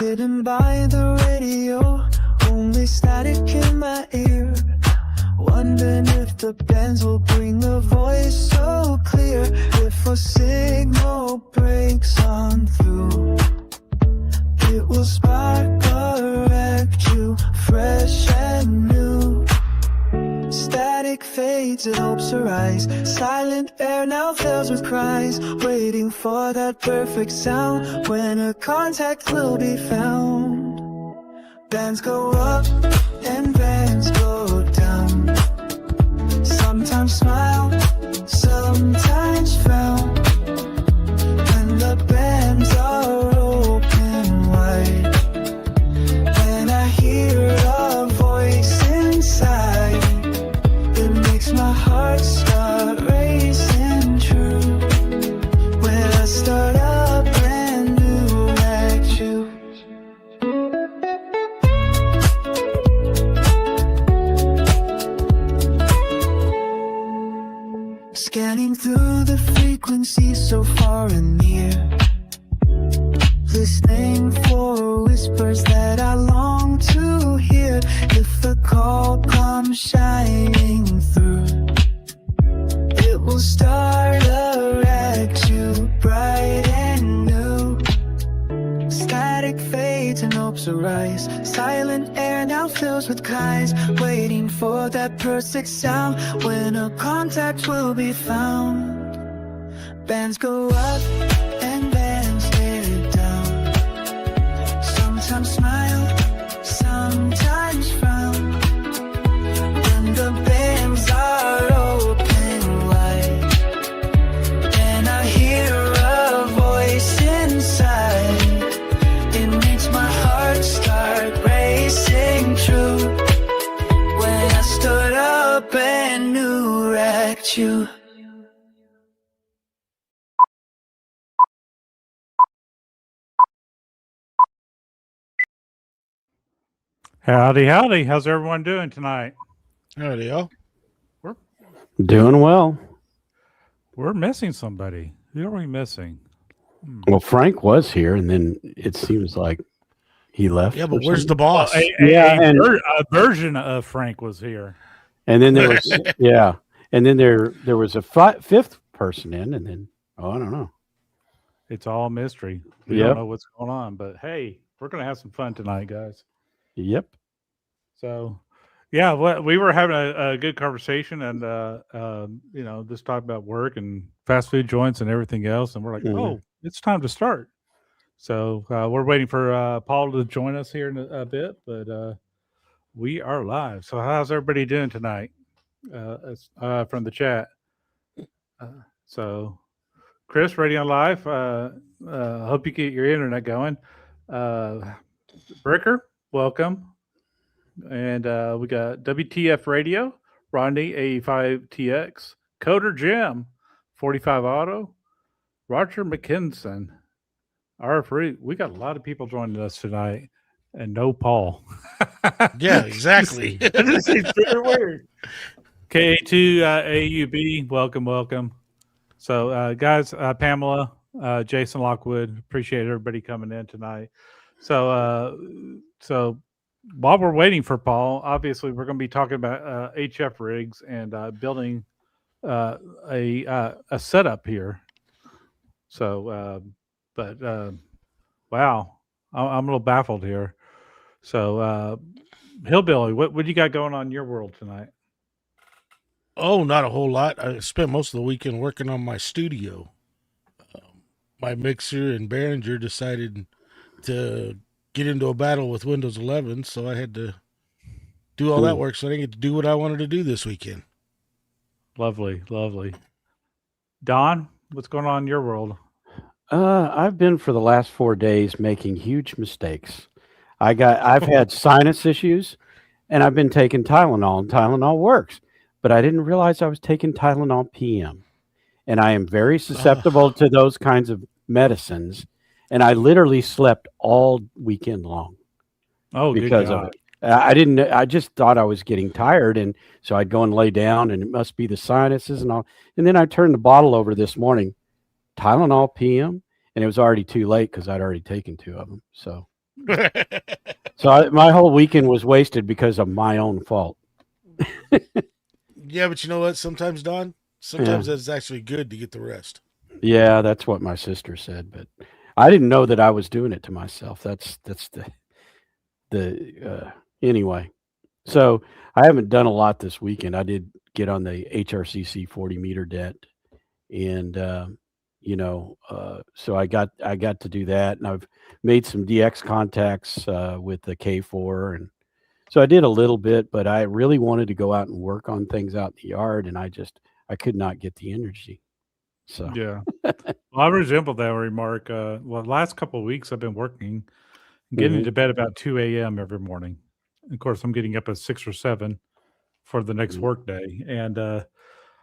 hidden by the radio, only static in my ear. Wondering if the bands will bring the voice so clear. If a signal breaks on through, it will spark a wreck you, fresh and new. Static fades, it hopes arise. Silent air now fills with cries, waiting for that perfect sound when a contact will be found. Bands go up and bands go down. Sometimes smile, sometimes frown. When the bands are open wide, and I hear a voice inside, it makes my heart start racing true. When I start a brand new at you. Scanning through the frequencies so far and near, listening for whispers that I long to hear. If the call comes shining through, it will start a wreck you, bright and new. Static fades and hopes arise. Silent air now fills with cries, waiting for that perfect sound when a contact will be found. Bands go up and bands stay down. Sometimes smile, sometimes frown. When the bands are open wide, and I hear a voice inside, it makes my heart start racing true. When I stood up and knew wrecked you. Howdy, howdy. How's everyone doing tonight? Howdy, y'all. Doing well. We're missing somebody. Who are we missing? Well, Frank was here, and then it seems like he left. Yeah, but where's the boss? A version of Frank was here. And then there was and then there was a fifth person in, and then I don't know. It's all mystery. We don't know what's going on, but hey, we're gonna have some fun tonight, guys. Yep. So, yeah, we were having a good conversation, and just talking about work and fast food joints and everything else, and we're like, oh, it's time to start. So we're waiting for Paul to join us here in a bit, but we are live. So how's everybody doing tonight? From the chat. So, Chris, ready on live? Hope you get your internet going. Bricker, welcome. And we got WTF Radio, Rodney 85TX, Coder Jim, 45 Auto, Roger McKinson, RF. We got a lot of people joining us tonight, and no Paul. Yeah, exactly. This is very weird. KA2 AUB, welcome. So, guys, Pamela, Jason Lockwood, appreciate everybody coming in tonight. So while we're waiting for Paul, obviously we're going to be talking about HF rigs and building a setup here. So, wow, I'm a little baffled here. So, Hillbilly, what you got going on in your world tonight? Oh, not a whole lot. I spent most of the weekend working on my studio. My mixer and Behringer decided to get into a battle with Windows 11, so I had to do all that work, so I didn't get to do what I wanted to do this weekend. Lovely. Don, what's going on in your world? I've been for the last 4 days making huge mistakes. I've had sinus issues, and I've been taking Tylenol, and Tylenol works, but I didn't realize I was taking Tylenol PM, and I am very susceptible to those kinds of medicines. And I literally slept all weekend long. Oh, because of it. I just thought I was getting tired. And so I'd go and lay down, and it must be the sinuses and all. And then I turned the bottle over this morning, Tylenol PM, and it was already too late because I'd already taken 2 of them. So So my whole weekend was wasted because of my own fault. Yeah, but you know what? Sometimes, Don, sometimes that's actually good to get the rest. Yeah, that's what my sister said, but I didn't know that I was doing it to myself. That's the anyway. So I haven't done a lot this weekend. I did get on the HRCC 40 meter debt, and so I got to do that, and I've made some DX contacts with the K4, and so I did a little bit, but I really wanted to go out and work on things out in the yard, and I could not get the energy. So Yeah. Well, I resemble that remark. Last couple of weeks I've been working, getting Mhm. to bed about 2 a.m. every morning. Of course, I'm getting up at 6 or 7 for the next Mhm. work day. And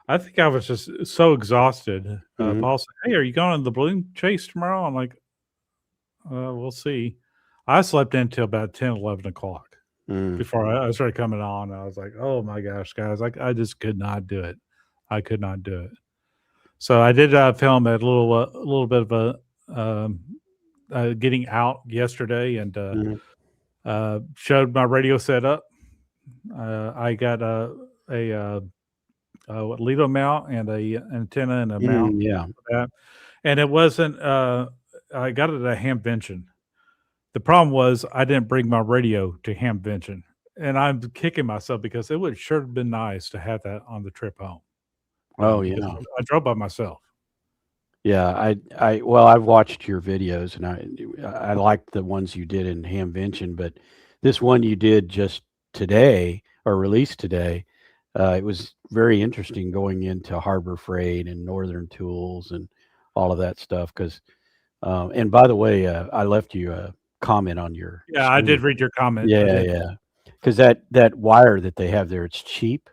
I think I was just so exhausted. Mhm. Paul said, "Hey, are you going on the balloon chase tomorrow?" I'm like, we'll see. I slept until about 10, 11 o'clock Mm. before I started coming on. I was like, oh my gosh, guys, I just could not do it. I could not do it. So I did film a little bit of getting out yesterday, and Mhm. showed my radio setup. I got a Lido mount and a antenna and a mount Yeah. for that, and it wasn't. I got it at Hamvention. The problem was I didn't bring my radio to Hamvention, and I'm kicking myself because it would sure have been nice to have that on the trip home. Oh, Because yeah. I drove by myself. Yeah, well, I've watched your videos, and I liked the ones you did in Hamvention, but this one you did just today or released today, it was very interesting going into Harbor Freight and Northern Tools and all of that stuff. Because, and by the way, I left you a comment on your Yeah, I did screen. read your comment. I Yeah, did. yeah. Because that wire that they have there, it's cheap,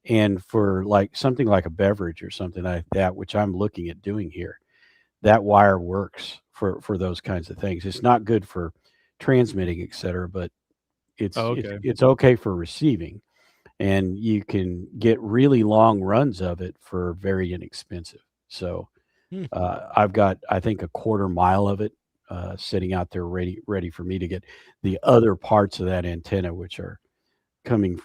and for like something like a beverage or something like that, which I'm looking at doing here, that wire works for those kinds of things. It's not good for transmitting, et cetera, but it's Oh, it's okay. it's okay for receiving, and you can get really long runs of it for very inexpensive. So Hmm. I've got, I think, a quarter mile of it sitting out there ready for me to get the other parts of that antenna, which are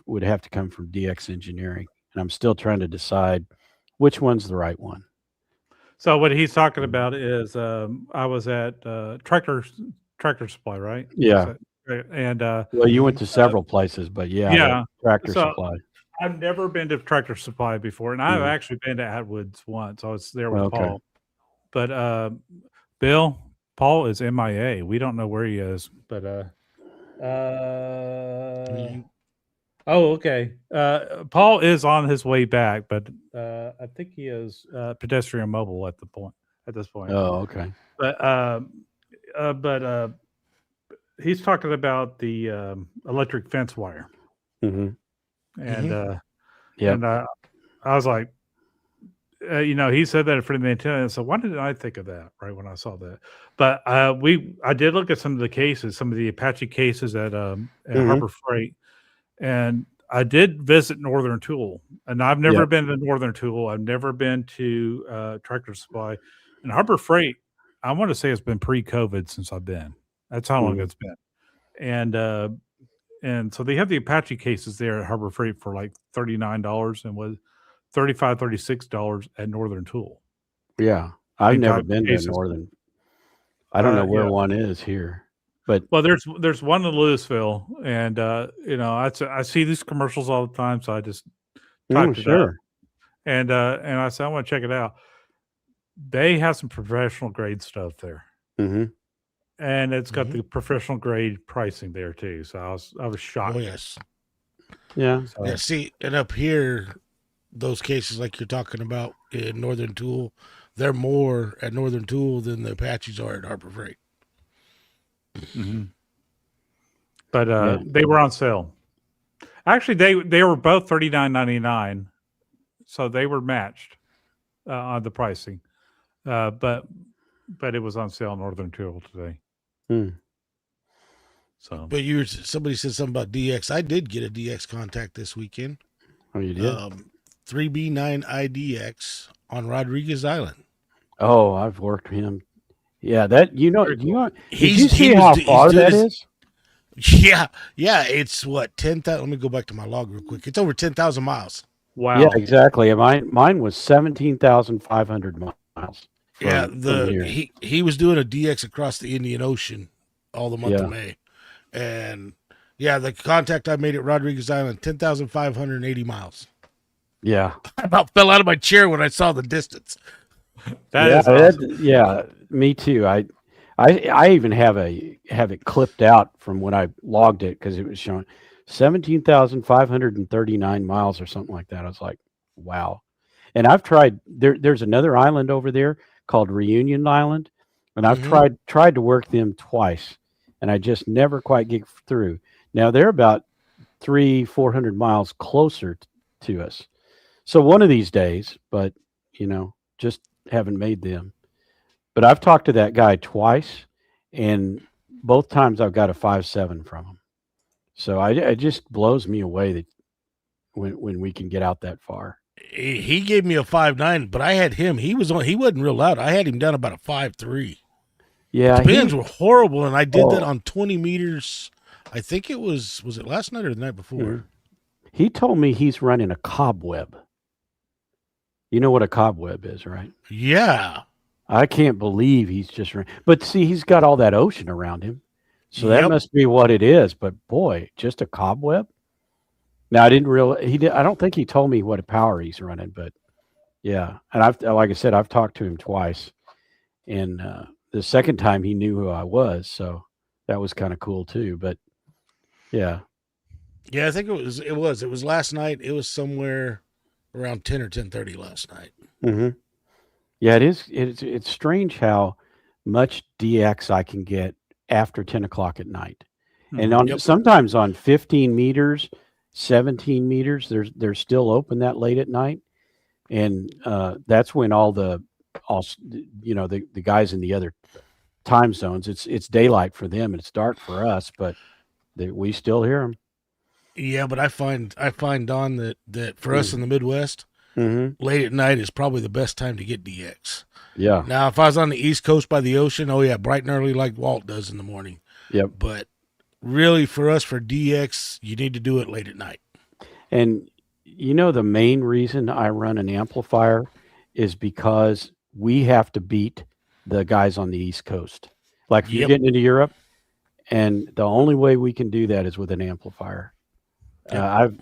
would have to come from DX Engineering, and I'm still trying to decide which one's the right one. So what he's talking about is I was at Tractor Supply, right? Is Yeah. that right? And Well, you went Mhm. to several places, but yeah, that yeah. Tractor So Supply. I've never been to Tractor Supply before, and I've Mhm. actually been to Atwood's once. I was there with Okay. Paul, but Bill, Paul is MIA. We don't know where he is, but Mhm. oh, okay. Paul is on his way back, but I think he is pedestrian mobile at this point. Oh, okay. But he's talking about the electric fence wire, Mhm. and Mhm. Yep. I was like, he said that for the antenna. So why didn't I think of that right when I saw that? But I did look at some of the cases, some of the Apache cases at Mhm. Harbor Freight, and I did visit Northern Tool, and I've never Yep. been to Northern Tool. I've never been to Tractor Supply, and Harbor Freight. I want to say it's been pre-COVID since I've been. That's how long Mhm. it's been, and so they have the Apache cases there at Harbor Freight for like $39 and was $36 at Northern Tool. Yeah. I've Same never type of been to cases. Northern. I don't know where Yeah. one is here, but Well, there's one in Louisville, and I see these commercials all the time, so I just typed it up, sure. and I said I want to check it out. They have some professional grade stuff there, Mhm. and it's got Mhm. the professional grade pricing there too. So I was Oh shocked. yes. Yeah. Yeah. So See, and up here, those cases like you're talking about in Northern Tool, they're more at Northern Tool than the Apaches are at Harbor Freight. mhm. But Yeah. they were on sale. Actually, they were both $39.99, so they were matched on the pricing. But it was on sale in Northern Tool today. Mm. So But somebody said something about DX. I did get a DX contact this weekend. Oh, you did? 3B9 IDX on Rodriguez Island. Oh, I've worked him. Yeah, that Very cool. did you see how far that is? Yeah, it's what 10,000. Let me go back to my log real quick. It's over 10,000 miles. Wow. Yeah, exactly. And mine was 17,500 miles Yeah, from here. he was doing a DX across the Indian Ocean all the month Yeah. of May, and yeah, the contact I made at Rodriguez Island, 10,580 miles. Yeah. I about fell out of my chair when I saw the distance. That yeah, is awesome. yeah, me too. I even have it clipped out from when I logged it because it was showing 17,539 miles or something like that. I was like, wow. And I've tried there's another island over there called Reunion Island, and I've Mhm. tried to work them twice, and I just never quite get through. Now they're about 400 miles closer to us. So one of these days, but just haven't made them. But I've talked to that guy twice, and both times I've got a 5.7 from him. So it just blows me away that when we can get out that far. He gave me a 5.9, but I had him. He wasn't real loud. I had him down about a 5.3. Yeah, The bands were horrible, and I did that Oh. on 20 meters. I think it was it last night or the night before? he told me he's running a cobweb. You know what a cobweb is, right? Yeah. I can't believe he's just running. But see, he's got all that ocean around him. So that Yep. must be what it is. But boy, just a cobweb? Now I didn't realize I don't think he told me what power he's running, but yeah. And like I said, I've talked to him twice. And the second time he knew who I was, so that was kind of cool too. But yeah. Yeah, I think it was last night. It was somewhere around 10 or 10:30 last night. Mm-hmm. Yeah, it is. It's strange how much DX I can get after 10 o'clock at night. And on Yep. sometimes on 15 meters, 17 meters, they're still open that late at night. And that's when the guys in the other time zones, it's daylight for them and it's dark for us, but we still hear them. Yeah, but I find Don that for us in the Midwest, Mm-hmm. late at night is probably the best time to get DX. Yeah. Now, if I was on the East Coast by the ocean, oh yeah, bright and early like Walt does in the morning. Yep. But really, for us for DX, you need to do it late at night. And the main reason I run an amplifier is because we have to beat the guys on the East Coast. Like if you're Yep. getting into Europe, and the only way we can do that is with an amplifier. Yep.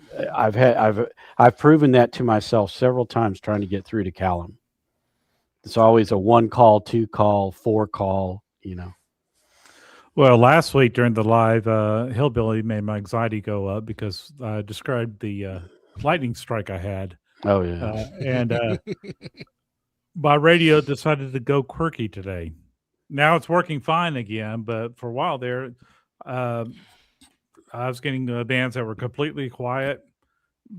I've proven that to myself several times trying to get through to Callum. It's always a 1 call, 2 call, 4 call. Well, last week during the live, Hillbilly made my anxiety go up because I described the lightning strike I had. Oh yeah. And my radio decided to go quirky today. Now it's working fine again, but for a while there, I was getting bands that were completely quiet.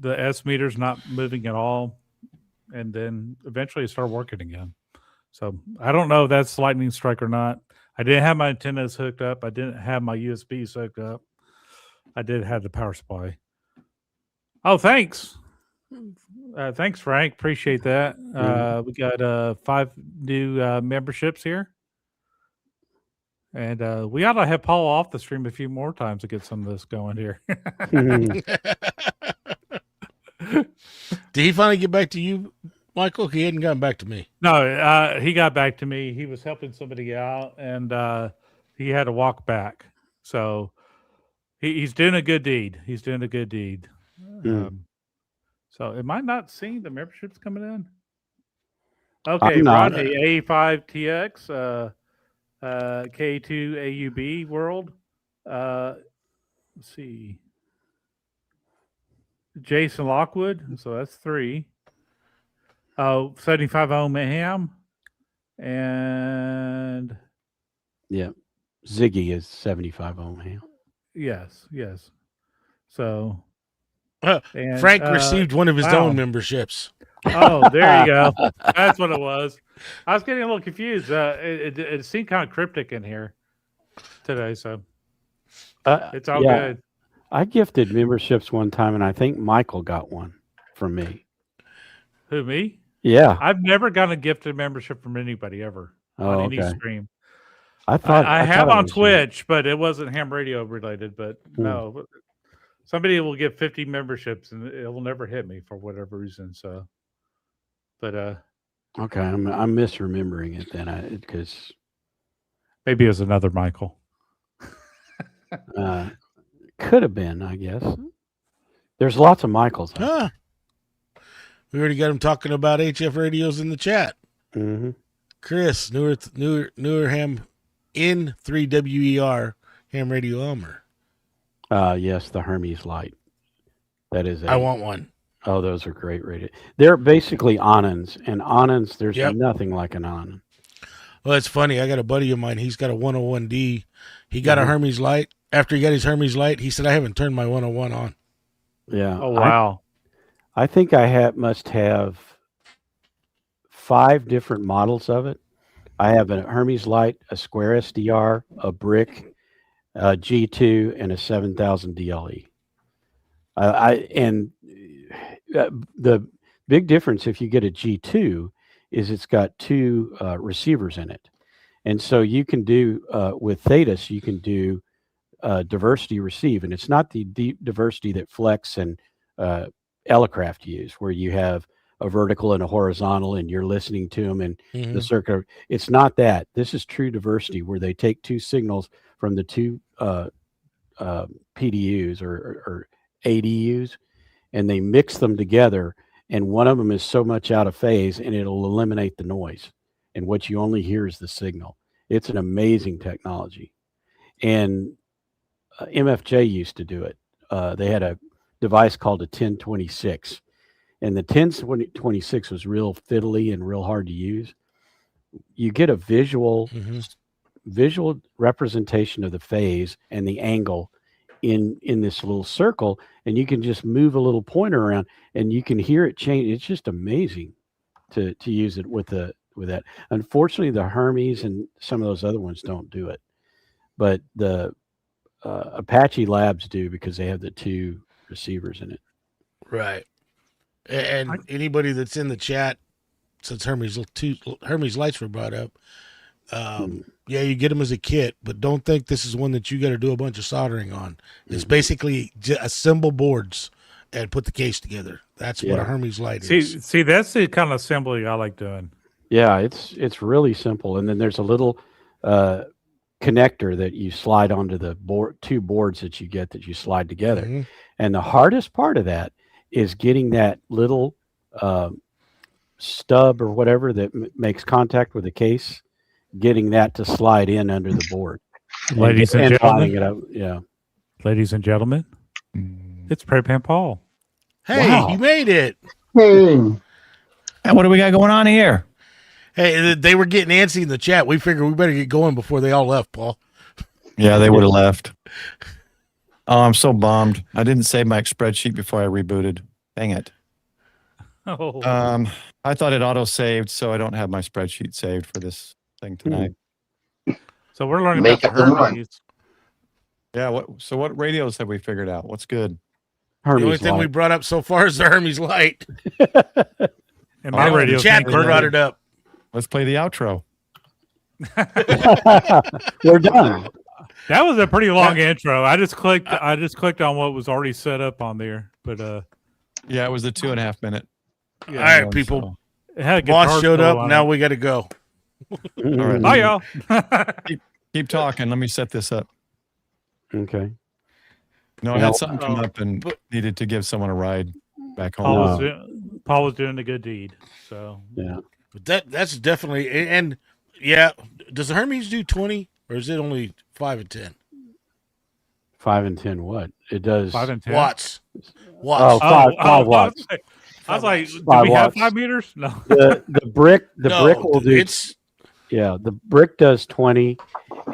The S meter's not moving at all. And then eventually it started working again. So I don't know if that's lightning strike or not. I didn't have my antennas hooked up. I didn't have my USBs hooked up. I did have the power supply. Oh, thanks. Thanks, Frank. Appreciate that. We got 5 new memberships here. And we ought to have Paul off the stream a few more times to get some of this going here. Did he finally get back to you, Michael? He hadn't gotten back to me. No, he got back to me. He was helping somebody out, and he had to walk back. So he's doing a good deed. He's doing a good deed. So am I not seeing the memberships coming in? Okay, Rodney, A5TX, K2AUB World. Let's see. Jason Lockwood, so that's 3. 75 ohm ham. And yeah. Ziggy is 75 ohm ham. Yes. So Frank received one of his own memberships. Oh, there you go. That's what it was. I was getting a little confused. It seemed kind of cryptic in here today, so it's all good. I gifted memberships one time, and I think Michael got one from me. Who, me? Yeah. I've never gotten a gifted membership from anybody ever on any stream. I thought I I have thought it on was Twitch, but it wasn't ham radio related. But Hmm. no, somebody will get 50 memberships, and it will never hit me for whatever reason. So, but Okay, I'm misremembering it then, because maybe it was another Michael. could have been, I guess. There's lots of Michaels. Huh. We already got him talking about HF radios in the chat. Mm-hmm. Chris, newer ham in 3WER ham radio Elmer. Yes, the Hermes Light. That is I want one. Oh, those are great radio. They're basically Anons, and Anons, there's Yep. nothing like an Anon. Well, it's funny. I got a buddy of mine. He's got a 101D. He got a Hermes Light. After he got his Hermes Light, he said, I haven't turned my 101 on. Yeah. Oh wow. I think I must have 5 different models of it. I have a Hermes Light, a Square SDR, a Brick, a G2, and a 7000 DLE. The big difference if you get a G2 is it's got 2 receivers in it. And so you can do, with Thetis, you can do diversity receive. And it's not the deep diversity that Flex and Elecraft use, where you have a vertical and a horizontal and you're listening to them and the circuit. It's not that. This is true diversity, where they take 2 signals from the 2 PDUs or ADUs, and they mix them together, and one of them is so much out of phase and it'll eliminate the noise, and what you only hear is the signal. It's an amazing technology. And MFJ used to do it. They had a device called a 1026, and the 1026 was real fiddly and real hard to use. You get a visual representation of the phase and the angle in this little circle, and you can just move a little pointer around and you can hear it change. It's just amazing to use it with that. Unfortunately, the Hermes and some of those other ones don't do it, but the Apache Labs do, because they have the 2 receivers in it. Right. And anybody that's in the chat, since Hermes Lights were brought up, yeah, you get them as a kit, but don't think this is one that you got to do a bunch of soldering on. It's basically assemble boards and put the case together. That's what a Hermes Light is. See, that's the kind of assembly I like doing. Yeah, it's really simple. And then there's a little connector that you slide onto the board, 2 boards that you get that you slide together. And the hardest part of that is getting that little stub or whatever that makes contact with the case, getting that to slide in under the board. Ladies and gentlemen, it up. Yeah. Ladies and gentlemen, it's Prey Pan Paul. Hey, Wow. you made it. Hey. And what do we got going on here? Hey, they were getting antsy in the chat. We figured we better get going before they all left, Paul. Yeah, they would have left. Oh, I'm so bummed. I didn't save my spreadsheet before I rebooted. Dang it. Oh. I thought it auto-saved, so I don't have my spreadsheet saved for this thing tonight. So we're learning Make about the it the one. Hermes. Yeah, what radios have we figured out? What's good? Hermes The only thing Light. we brought up so far is the Hermes Light. And my Oh, radio The chat brought it up. Let's play the outro. We're done. That was a pretty long intro. I just clicked on what was already set up on there. But Yeah, it was the 2.5 minute. yeah, All right, one, people. so- it had a Boss guitar showed solo up. on Now it. we got to go. All right. Bye, y'all. Keep talking. Let me set this up. Okay. No, I Now- had something come up and needed to give someone a ride back home. Paul was doing a good deed. So Yeah. But that's definitely, and yeah, does the Hermes do 20 or is it only 5 and 10 5 and 10 what? It does 5 and 10 watts? Oh, Watts. five watts. I was like, do 5 we have watts. 5 meters? No. The brick No, brick will do it's the brick does 20,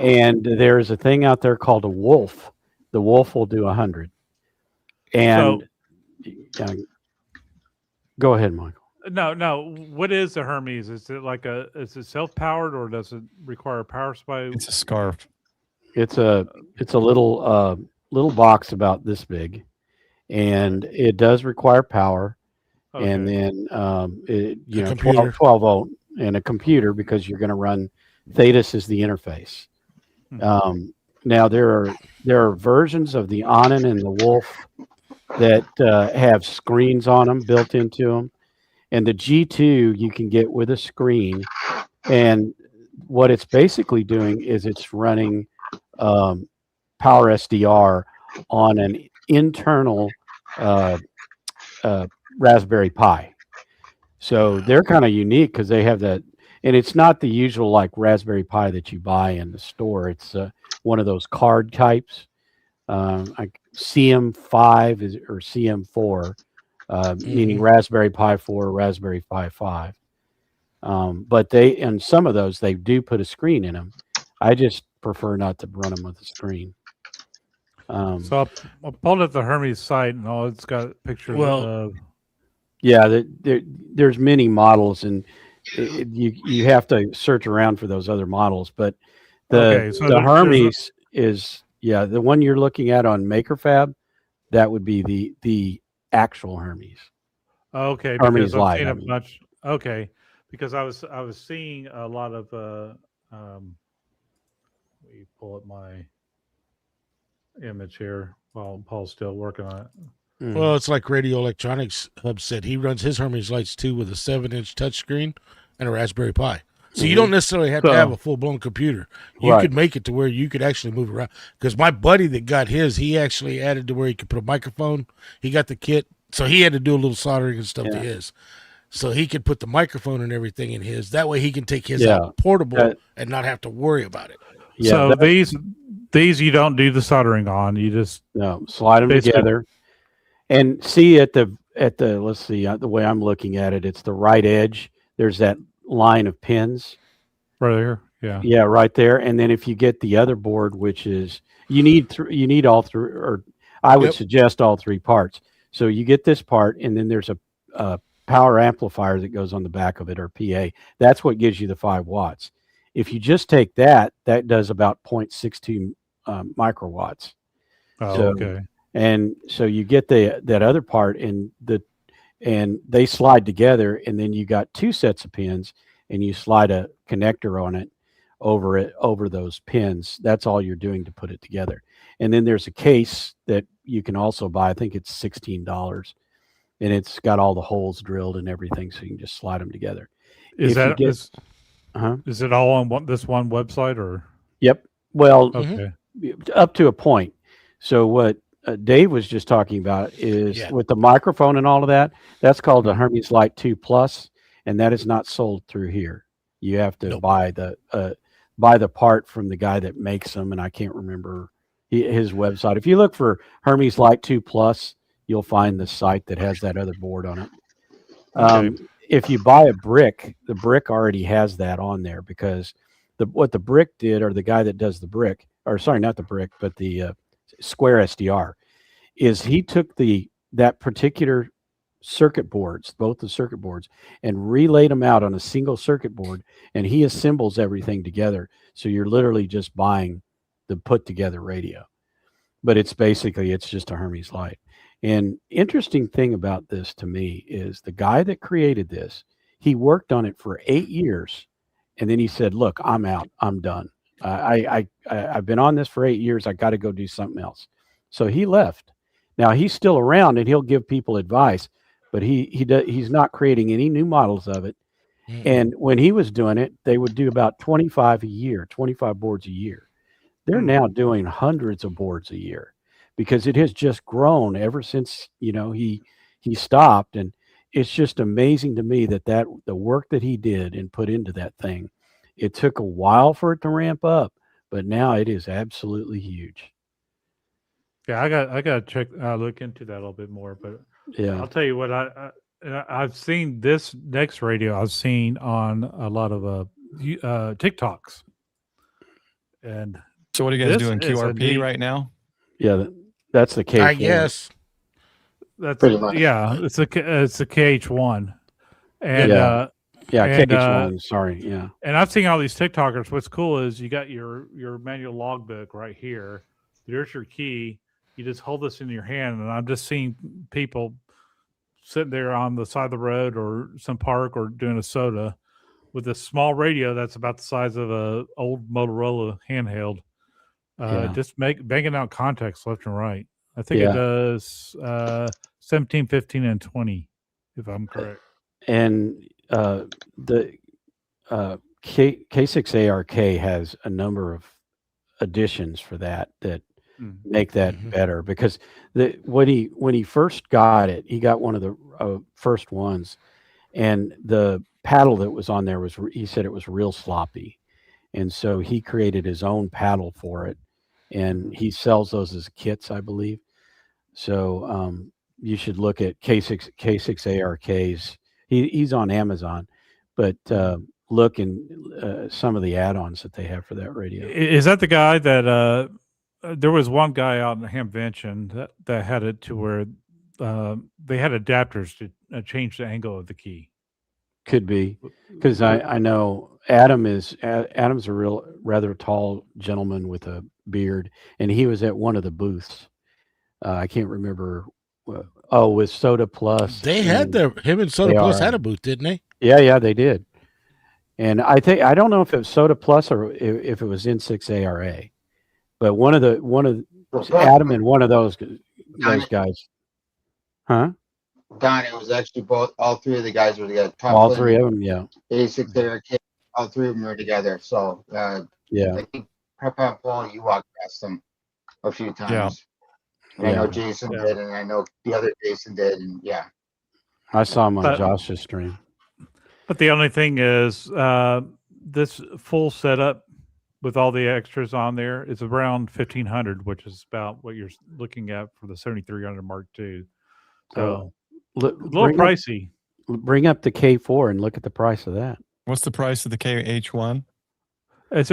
and there's a thing out there called a wolf. The wolf will do 100. And go ahead, Michael. No. What is the Hermes? Is it self-powered, or does it require a power supply? It's a scarf. It's a little box about this big, and it does require power. Okay. And then computer. 12 volt and a computer, because you're going to run Thetis as the interface. Now there are versions of the Onan and the Wolf that have screens on them built into them, and the G2 you can get with a screen. And what it's basically doing is it's running Power SDR on an internal Raspberry Pi. So they're kind of unique because they have that, and it's not the usual like Raspberry Pi that you buy in the store. It's one of those card types, like CM5 or CM4, meaning Raspberry Pi 4, Raspberry Pi 5. But they, and some of those, they do put a screen in them. I just prefer not to run them with a screen. So I pulled up the Hermes site, and it's got pictures of. Yeah, there's many models, and you have to search around for those other models. But the Hermes is the one you're looking at on MakerFab. That would be the actual Hermes. Okay, Hermes because I've seen a Light, bunch. Okay, because I was seeing a lot of. Let me pull up my image here while Paul's still working on it. Well, it's like Radio Electronics Hub said. He runs his Hermes lights too with a 7-inch touchscreen and a Raspberry Pi. So you don't necessarily have to have a full-blown computer. You could make it to where you could actually move around. Because my buddy that got his, he actually added to where he could put a microphone. He got the kit, so he had to do a little soldering and stuff to his. So he could put the microphone and everything in his. That way he can take his out portable and not have to worry about it. Yeah, so these you don't do the soldering on. You just slide them together. And see at the let's see, the way I'm looking at it, it's the right edge. There's that line of pins right there. Yeah, right there. And then if you get the other board, which is you need all three, or I would suggest all three parts. So you get this part, and then there's a power amplifier that goes on the back of it, or PA. That's what gives you the 5 watts. If you just take that does about 0.62 microwatts. Okay. And so you get that other part, and they slide together, and then you got 2 sets of pins, and you slide a connector on it over those pins. That's all you're doing to put it together. And then there's a case that you can also buy. I think it's $16, and it's got all the holes drilled and everything, so you can just slide them together. Is it all on this one website, or? Yep. Well, up to a point. So what Dave was just talking about is with the microphone and all of that, that's called the Hermes Light 2 Plus, and that is not sold through here. You have to buy the part from the guy that makes them, and I can't remember his website. If you look for Hermes Light 2 Plus, you'll find the site that has that other board on it. If you buy a brick, the brick already has that on there, because what the brick did, or the guy that does the brick, or sorry, not the brick, but the Square SDR, is he took that particular circuit boards, both the circuit boards, and relaid them out on a single circuit board, and he assembles everything together. So you're literally just buying the put together radio, but it's just a Hermes Light. And interesting thing about this to me is the guy that created this, he worked on it for 8 years, and then he said, "Look, I'm out. I'm done. I've been on this for 8 years. I got to go do something else." So he left. Now he's still around, and he'll give people advice, but he's not creating any new models of it. And when he was doing it, they would do about 25 boards a year. They're now doing hundreds of boards a year, because it has just grown ever since he stopped. And it's just amazing to me that the work that he did and put into that thing, it took a while for it to ramp up, but now it is absolutely huge. Yeah, I got to look into that a little bit more. But I'll tell you what, I've seen this next radio. I've seen on a lot of TikToks. And so, what are you guys doing? QRP right now? Yeah, that's the K4. I guess. That's it's a KH1, and KH1. Sorry, yeah. And I've seen all these TikTokers. What's cool is you got your manual logbook right here. There's your key. You just hold this in your hand, and I'm just seeing people sitting there on the side of the road or some park or doing a soda with a small radio that's about the size of a old Motorola handheld, Yeah. Just banging out contacts left and right. I think it Yeah. does 17, 15, and 20, if I'm correct. And the K6ARK has a number of additions for that make that Mhm. better, because when he first got it, he got one of the first ones, and the paddle that was on there he said it was real sloppy, and so he created his own paddle for it, and he sells those as kits, I believe. So you should look at K6ARKs. He's on Amazon, but look in some of the add-ons that they have for that radio. Is that the guy that there was one guy out in Hamvention that had it to where they had adapters to change the angle of the key? Could be, because I know Adam's a rather tall gentleman with a beard, and he was at one of the booths. I can't remember. With Soda Plus. They had him and Soda Plus had a booth, didn't they? Yeah, they did. And I don't know if it was Soda Plus or if it was N6ARA, but one of Adam and one of those guys. Huh? Don, it was actually all three of the guys were together. All three of them, yeah. K6ARK, all three of them were together. So yeah. I think Papa and Paul, you walked past them a few times. Yeah. And I know Jason did, and I know the other Jason did, and yeah. I saw him on Josh's stream. But the only thing is, this full setup with all the extras on there is around $1,500, which is about what you're looking at for the 7300 Mark II. So a little pricey. Bring up the K4 and look at the price of that. What's the price of the KH1? It's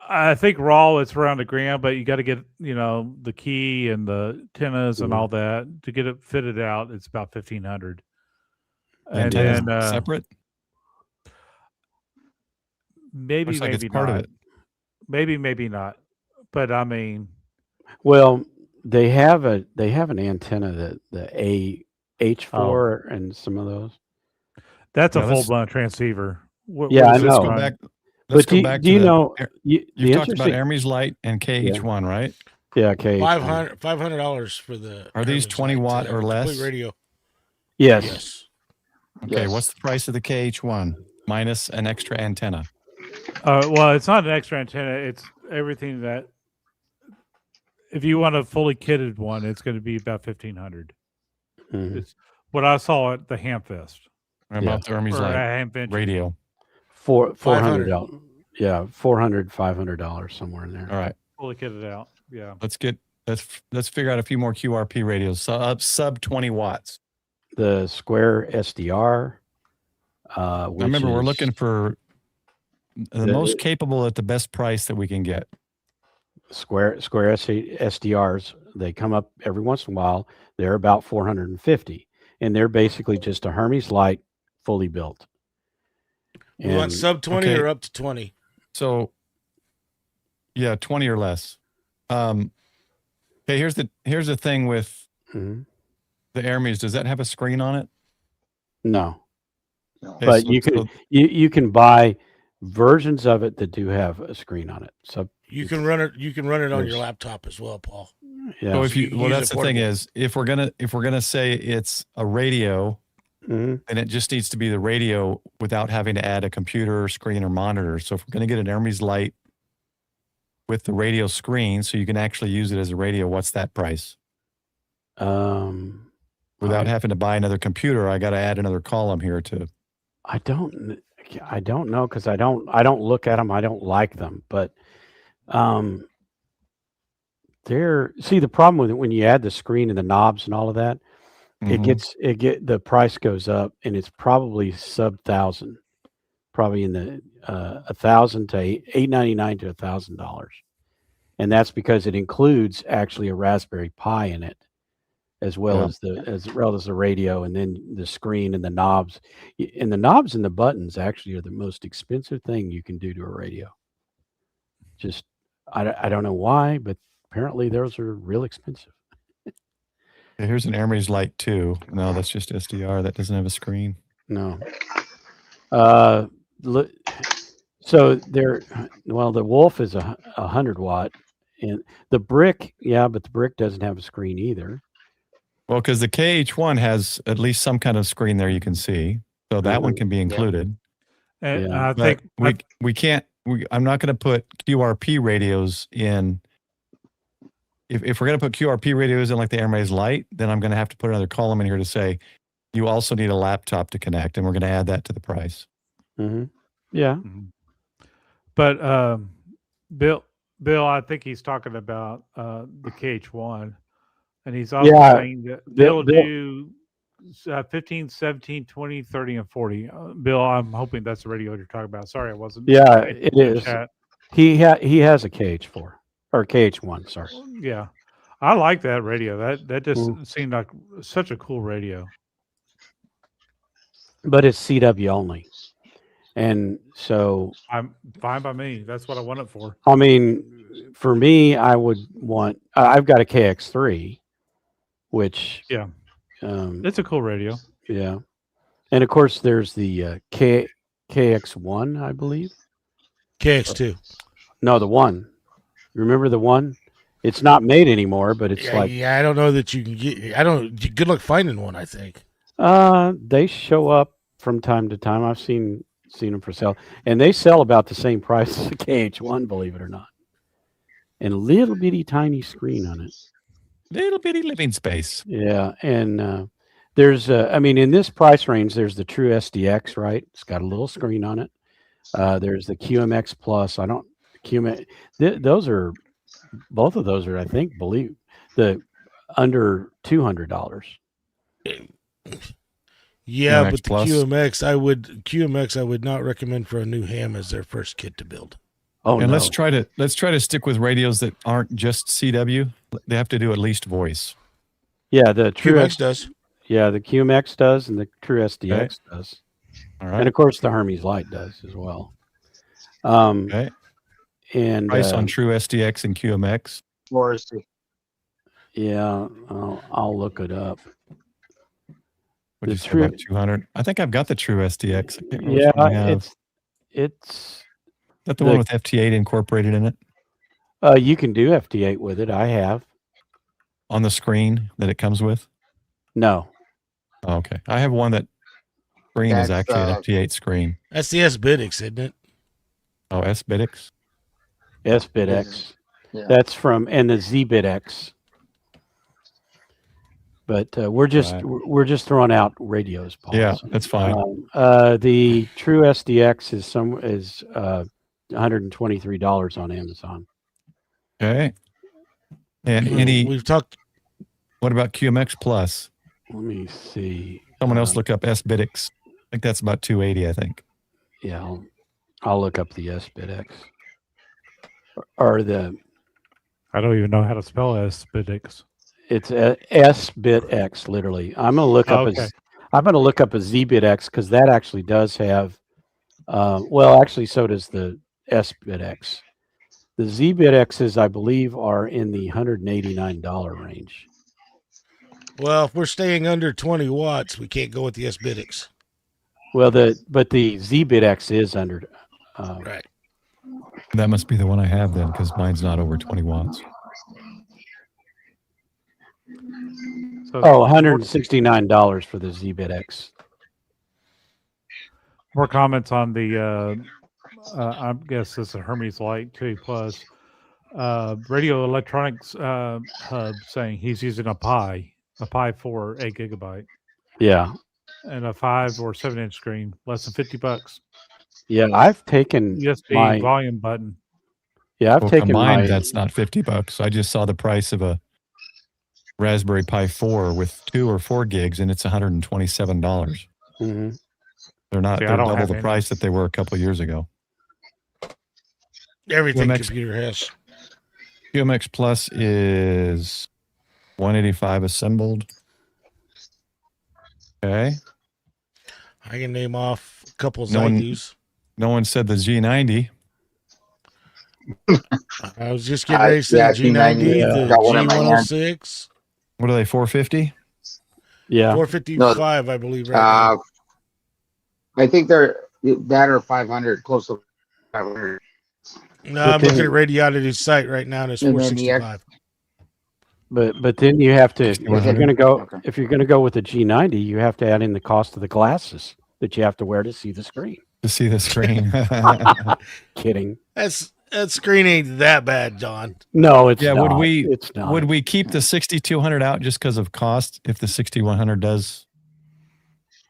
I think raw it's around $1,000, but you got to get the key and the antennas and all that to get it fitted out. It's about $1,500. And then separate. Maybe like maybe it's part not. of it. Maybe not. But I mean, well, they have an antenna, the H4 and some of those. That's a full blown transceiver. I know. Let's go back. Do you know? You've talked about Hermes Light and KH1, right? Yeah, KH1. $500 for the. Are these 20 watt or less? Radio. Yes. Okay, Yes. what's the price of the KH1 minus an extra antenna? Well, it's not an extra antenna. It's everything that. If you want a fully kitted one, it's going to be about $1,500. Mm-hmm. It's what I saw at the Hamfest. About the Hermes Light radio. $400. Yeah, $500 somewhere in there. All right, fully kitted out. Yeah. Let's figure out a few more QRP radios. So sub 20 watts. The Square SDR. Remember, we're looking for the most capable at the best price that we can get. Square SDRs. They come up every once in a while. They're about $450, and they're basically just a Hermes Light fully built. You want sub 20 or up to 20? So, yeah, 20 or less. Okay, here's the thing with the Hermes. Does that have a screen on it? No. Okay, But you can buy versions of it that do have a screen on it. So you can run it. You can run it on your laptop as well, Paul. Yeah. So that's the thing is, if we're gonna say it's a radio, then it just needs to be the radio without having to add a computer, screen, or monitor. So if we're gonna get an Hermes Light with the radio screen, so you can actually use it as a radio, what's that price? Without having to buy another computer, I got to add another column here to. I don't know, because I don't look at them. I don't like them, but the problem with it, when you add the screen and the knobs and all of that, the price goes up, and it's probably sub $1,000, probably in the $1,000 to $899 to $1,000, and that's because it includes actually a Raspberry Pi in it, as well as the radio, and then the screen and the knobs. And the knobs and the buttons actually are the most expensive thing you can do to a radio. Just I don't know why, but apparently those are real expensive. Here's an Hermes Light 2. No, that's just SDR. That doesn't have a screen. No. So the Wolf is a 100 watt, and the Brick, yeah, but the Brick doesn't have a screen either. Well, because the KH1 has at least some kind of screen there you can see, so that one can be included. And Yeah. I But think we can't. I'm not going to put QRP radios in. If we're going to put QRP radios in like the Hermes Lite, then I'm going to have to put another column in here to say you also need a laptop to connect, and we're going to add that to the price. Mm-hmm. Yeah. But Bill, I think he's talking about the KH1, and he's also saying that Bill- they'll do 15, 17, 20, 30, and 40. Bill, I'm hoping that's the radio you're talking about. Sorry, I wasn't. Yeah, in it the is. chat. He has a KH4 or KH1. Sorry. Yeah, I like that radio. That just seemed like such a cool radio. But it's CW only, and so I'm fine by me. That's what I want it for. I mean, for me, I would want. I've got a KX3, which Yeah, it's a cool radio. yeah, and of course there's the KX1, I believe. KX2. No, the one. Remember the one? It's not made anymore, but it's like I don't know that you can get. I don't. Good luck finding one. I think. they show up from time to time. I've seen them for sale, and they sell about the same price as the KH1, believe it or not. And a little bitty tiny screen on it. Little bitty living space. Yeah, and there's I mean, in this price range, there's the True SDX, right? It's got a little screen on it. There's the QMX Plus. I don't QMX. Those are both of those are, I think, believe the under $200. Yeah, QMX but the Plus. QMX I would not recommend for a new ham as their first kit to build. Oh, And no. let's try to stick with radios that aren't just CW. They have to do at least voice. Yeah, the True QMX does. Yeah, the QMX does, and the True SDX does, All and right. of course the Hermes Lite does as well. Okay. And Price on True SDX and QMX. Morrissey. yeah, I'll look it up. Would you The say True- about 200? I think I've got the True SDX. I can't remember which one I Yeah, have. it's Is that the one with FT8 incorporated in it you can do FT8 with it. I have. on the screen that it comes with? No. Oh, okay. I have one that screen is That's, actually an FT8 screen. That's the SBITX, isn't it? Oh, SBITX? SBitX. Yeah. That's from and the ZBitX. But we're just throwing out radios, Paul. Yeah, that's fine. The True SDX is $123 on Amazon. Okay. And any, We've talked. what about QMX Plus? Let me see. Someone else look up SBITX. I think that's about 280, I think. Yeah, I'll look up the SBitX. Or the I don't even know how to spell SBitX. it's SBitX literally. I'm gonna look up Okay. I'm gonna look up a ZBitX because that actually does have well actually so does the SBitX. The ZBitXs I believe are in the $189 range. Well, if we're staying under 20 watts, we can't go with the SBITX. Well but the ZBitX is under Right. That must be the one I have then, because mine's not over 20 watts. So $169 for the ZBitX. more comments on the I guess this is a Hermes Lite 2 Plus radio electronics hub saying he's using a Pi 4 8 gigabyte Yeah. and a 5 or 7 inch screen, less than $50. Yeah, I've taken USB volume button. Yeah, I've Well, taken combined, my that's not $50. I just saw the price of a Raspberry Pi 4 with 2 or 4 gigs, and it's $127. Mhm. They're not. See, I They're don't double have the any. price that they were a couple of years ago. Everything QMX computer has. QMX Plus is 185 assembled. Okay. I can name off a couple No one- Zygoos. No one said the G90. I was just getting ready to say Yeah, the G90, G90, the got one in my hand. G106, What are they? 450. Yeah. 455, I believe. Right now. I think they're that or 500, close to 500. No, I'm looking at Radiolity's site right now, and it's And then the 465. But then you have to, if you're 6100. going to go, Okay. if you're going to go with the G90, you have to add in the cost of the glasses that you have to wear to see the screen. To see the screen. Kidding. That screen ain't that bad, John. No, it's Yeah, not. would It's not. would we keep the 6200 out just because of cost if the 6100 does,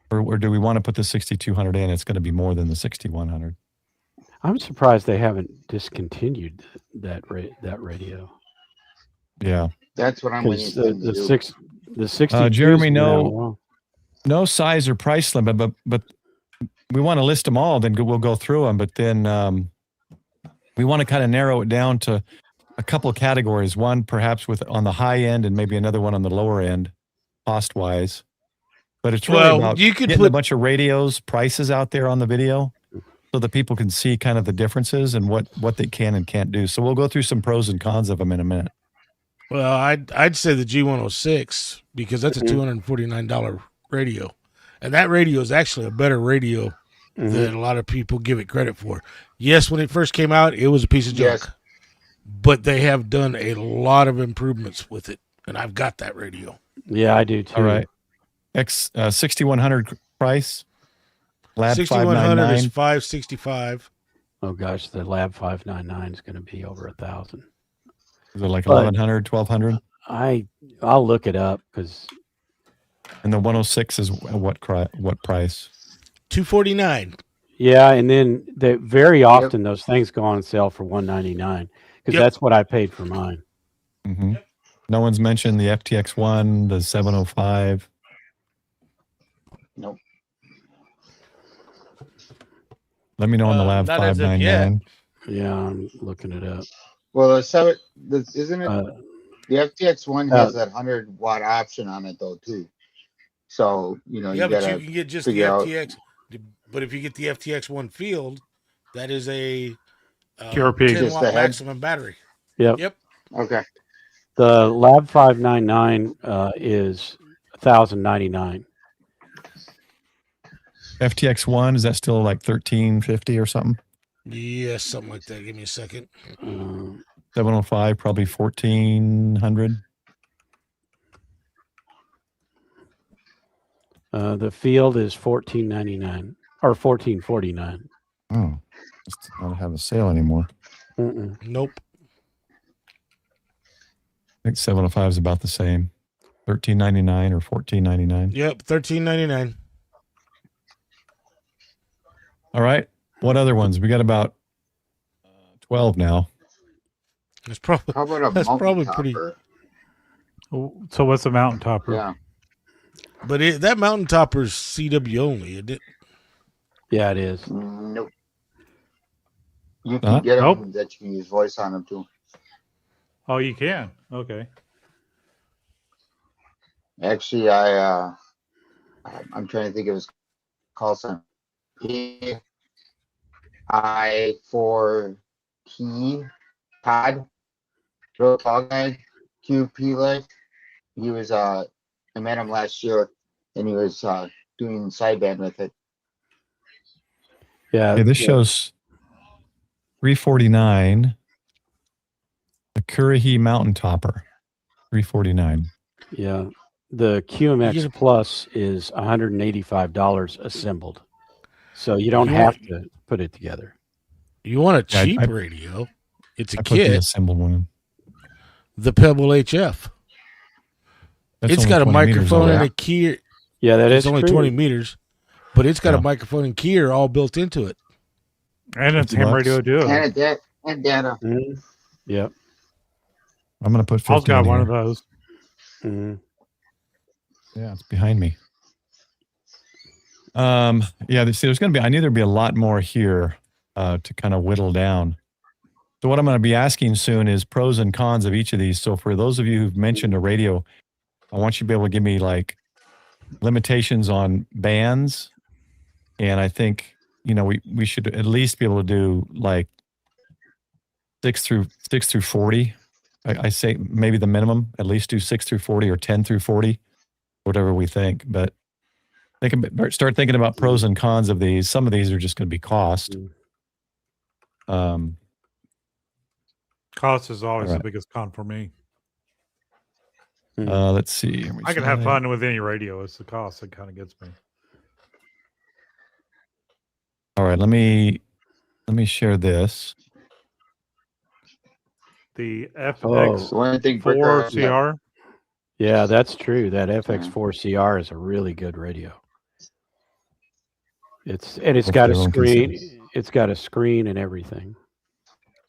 or do we want to put the 6200 in? It's going to be more than the 6100. I'm surprised they haven't discontinued that radio. Yeah. That's what I'm waiting Because for them to do. the 60. Jeremy, no size or price limit, but we want to list them all. Then we'll go through them, but then we want to kind of narrow it down to a couple of categories. One perhaps with on the high end, and maybe another one on the lower end, cost wise. But it's really about you could getting put a bunch of radios prices out there on the video, so that people can see kind of the differences and what they can and can't do. So we'll go through some pros and cons of them in a minute. Well, I'd say the G106 because that's a $249 radio, and that radio is actually a better radio than a lot of people give it credit for. Yes, when it first came out, it was a piece of junk, Yes. but they have done a lot of improvements with it, and I've got that radio. Yeah, I do too. All right. 6100 price. Lab 6100 599. is 565. Oh gosh, the Lab 599 is going to be over 1,000. Is it like But- 1100, 1200? I'll look it up because And the 106 is what price? 249. yeah, and then very often those things go on sale for 199 because Yep. that's what I paid for mine. Mm-hmm. No one's mentioned the FTX1, the 705. Nope. Let me know on the Lab not as of yet. 599. Yeah, I'm looking it up. Well, isn't it? Uh, The FTX one has that 100-watt option on it though too. So Yeah, you but gotta you can get just the figure out- FTX. But if you get the FTX one field, that is a QRP. 10 Just watt the head? maximum battery. Yep. Yep. Okay. The Lab 599 is 1,099. FTX1, is that still like 1350 or something? Yes, something like that. Give me a second. 705, probably 1400. The field is 1499 or 1449. Oh, just don't have a sale anymore. Nope. I think 705 is about the same. 1399 or 1499. Yep, 1399. All right. What other ones? We got about 12 now. That's probably How about a That's mountain probably topper? pretty- So what's the mountain topper? Yeah. but that mountain topper's CW only, isn't it? Yeah, it is. Nope. You can Huh? get them Nope. that you can use voice on them too. Oh, you can. Okay. Actually, I'm trying to think of his call sign. I4T Todd, real tall guy, QP life. He was I met him last year, and he was doing sideband with it. Yeah. Okay, this yeah. shows 349. The Currahee Mountain Topper. 349. Yeah. The QMX You- Plus is $185 assembled. So you don't You have want- to put it together. You want a Yeah, cheap I- radio? It's a I put the kit. assembled one in. The Pebble HF. That's It's only got a 20 meters microphone away. and a key. Yeah, that It's is only true. 20 meters, but it's got Yeah. a microphone and keyer all built into it. And it's 50 ham bucks. radio duo. And data. Mhm. Yep. I'm going to put 50 Paul's got in one here. of those. Mhm. Yeah, it's behind me. Yeah, see, there's going to be, I knew there'd be a lot more here to kind of whittle down. So what I'm going to be asking soon is pros and cons of each of these. So for those of you who've mentioned a radio, I want you to be able to give me like limitations on bands. And I think, we should at least be able to do like 6 through 40. I say maybe the minimum, at least do 6 through 40 or 10 through 40, whatever we think. But start thinking about pros and cons of these. Some of these are just going to be cost. Cost is always All the right. biggest con for me. Let's see. I can have fun with any radio. It's the cost that kind of gets me. All right, let me share this. The Oh. One thing, FX4 Bricker, CR. Yeah, that's true. That FX4CR is a really good radio. It's got a Hopefully everyone can see screen. It's got a screen and everything.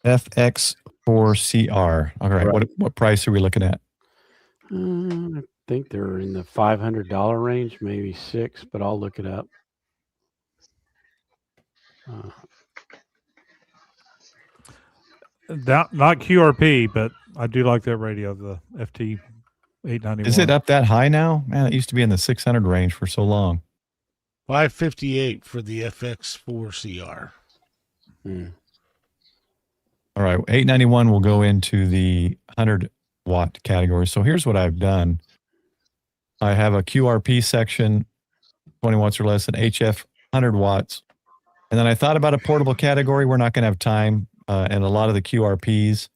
FX4CR. All right, Right. what price are we looking at? I think they're in the $500 range, maybe $600, but I'll look it up. Not QRP, but I do like that radio, the FT 891. Is it up that high now? Man, it used to be in the 600 range for so long. $558 for the FX4CR. All right, 891 will go into the 100-watt category. So here's what I've done. I have a QRP section, 20 watts or less, and HF 100 watts. And then I thought about a portable category. We're not going to have time. And a lot of the QRPs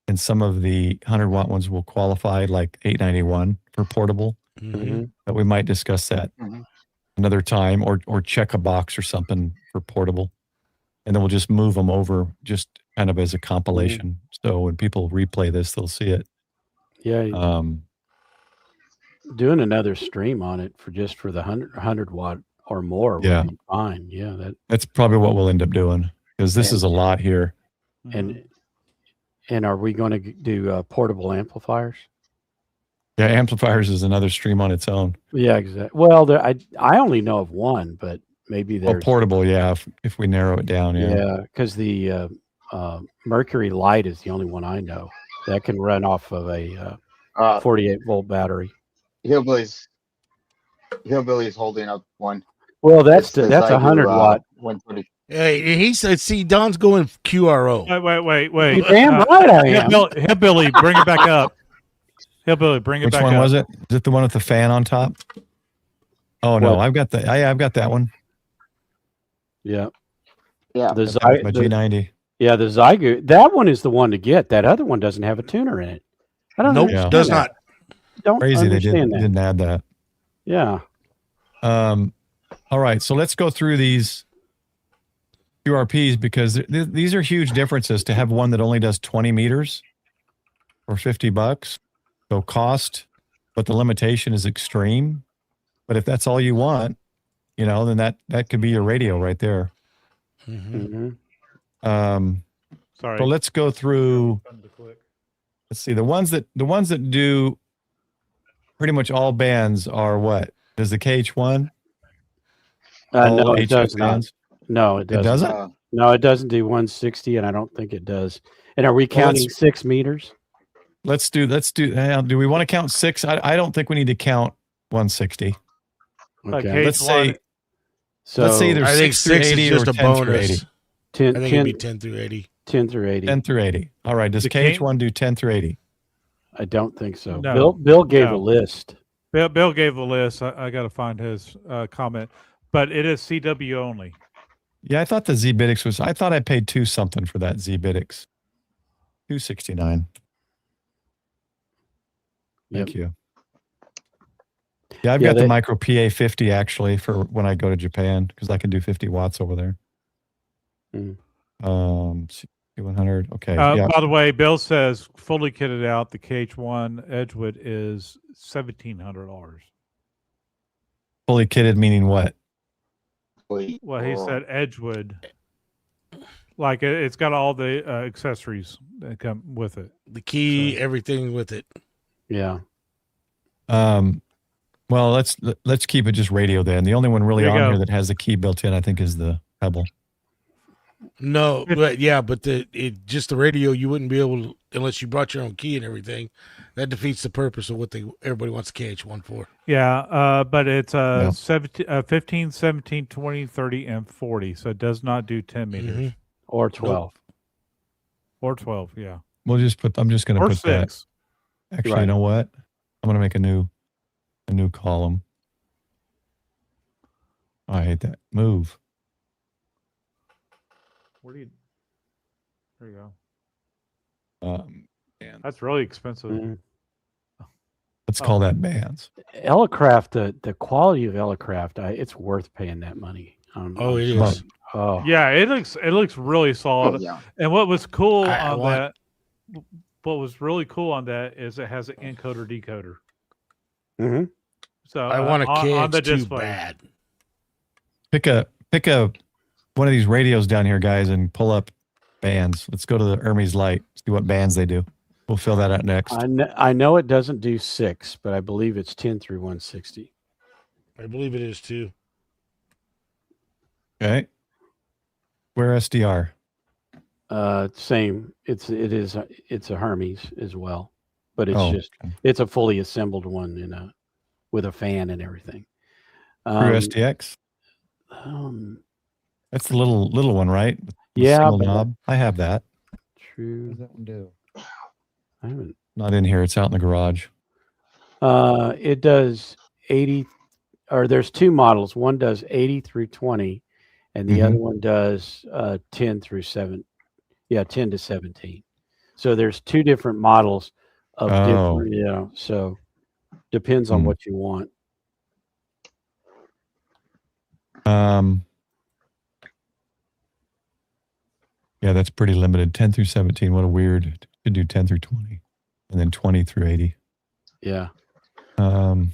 and some of the 100-watt ones will qualify, like 891 for portable. But we might discuss that another time, or check a box or something for portable. And then we'll just move them over just kind of as a compilation. So when people replay this, they'll see it. Yeah. Doing another stream on it for the 100 watt or more would be fine. Yeah. That's probably what we'll end up doing, because this is a lot here. And are we going to do portable amplifiers? Yeah, amplifiers is another stream on its own. Yeah, exactly. Well, I only know of one, but maybe there's portable. Yeah, if we narrow it down. Yeah, because the Mercury Light is the only one I know that can run off of a 48-volt battery. Hillbilly's holding up one. Well, that's a 100 watt. 120. Hey, he said, see, Don's going QRO. Wait. You're damn right I am. Hillbilly, bring it back up. Hillbilly, bring it Which back up. one was it? Is it the one with the fan on top? Oh no, I've got that one. Yeah. Yeah. My G90. Yeah, the Zygo. That one is the one to get. That other one doesn't have a tuner in it. I don't know. Does not. Don't Crazy they understand that. didn't add that. Yeah. All right, so let's go through these QRPs, because these are huge differences to have one that only does 20 meters for $50. So cost, but the limitation is extreme. But if that's all you want, then that could be your radio right there. Sorry. So let's go through. Let's see, the ones that do pretty much all bands are what? Does the KH1? No, it HF does bands? not. No, it doesn't. It doesn't? No, it doesn't do 160, and I don't think it does. And are we counting 6 meters? Let's do. Do we want to count 6? I don't think we need to count 160. Okay. Let's say either I think 6 through 80 is just or a 10 through bonus. 80. 10, I think 10, it'd be 10 through 80. 10 through 80. 10 through 80. All right. Does KH1 do 10 through 80? I don't think so. No. Bill gave a list. Bill gave the list. I got to find his comment, but it is CW only. Yeah, I thought the Z-Bitix was. I thought I paid $2 something for that Z-Bitix. $269. Thank you. Yeah, I've got the Micro PA50 actually for when I go to Japan, because I can do 50 watts over there. 100. Okay. By the way, Bill says fully kitted out, the KH1 Edgewood is $1,700. Fully kitted meaning what? Well, he said Edgewood. Like it's got all the accessories that come with it. The key, everything with it. Yeah. Well, let's keep it just radio then. The only one really on here that has a key built in, I think, is the Pebble. No, but just the radio, you wouldn't be able to, unless you brought your own key and everything. That defeats the purpose of what everybody wants KH1 for. Yeah, but it's 15, 17, 20, 30, and 40. So it does not do 10 meters. Or 12. Or 12, yeah. I'm just going to put 6. that. Actually, You know what? I'm going to make a new column. Oh, I hate that. Move. Where do you? There you go. And That's really expensive. Mhm. let's call that bands. Elecraft, the quality of Elecraft, it's worth paying that money. Oh, it sorry. is. Oh, Yeah, it looks really solid. Oh, yeah. And what was cool I on want- that, what was really cool on that is it has an encoder decoder. hmm So I want a on the KX2 display. bad. Pick a one of these radios down here, guys, and pull up bands. Let's go to the Hermes Light. See what bands they do. We'll fill that out next. I know it doesn't do 6, but I believe it's 10 through 160. I believe it is too. Okay. Where SDR? Same. It's a Hermes as well, but it's Oh, just okay. it's a fully assembled one with a fan and everything. True SDX. That's the little one, right? The Yeah, single but knob. I have that. true. What does that one do? I haven't. Not in here. It's out in the garage. It does 80, or there's 2 models. One does 80 through 20, and the other one does 10 through 7. Yeah, 10 to 17. So there's 2 different models of Oh. different. So depends on what you want. Yeah, that's pretty limited. 10 through 17. What a weird. Could do 10 through 20, and then 20 through 80. Yeah. And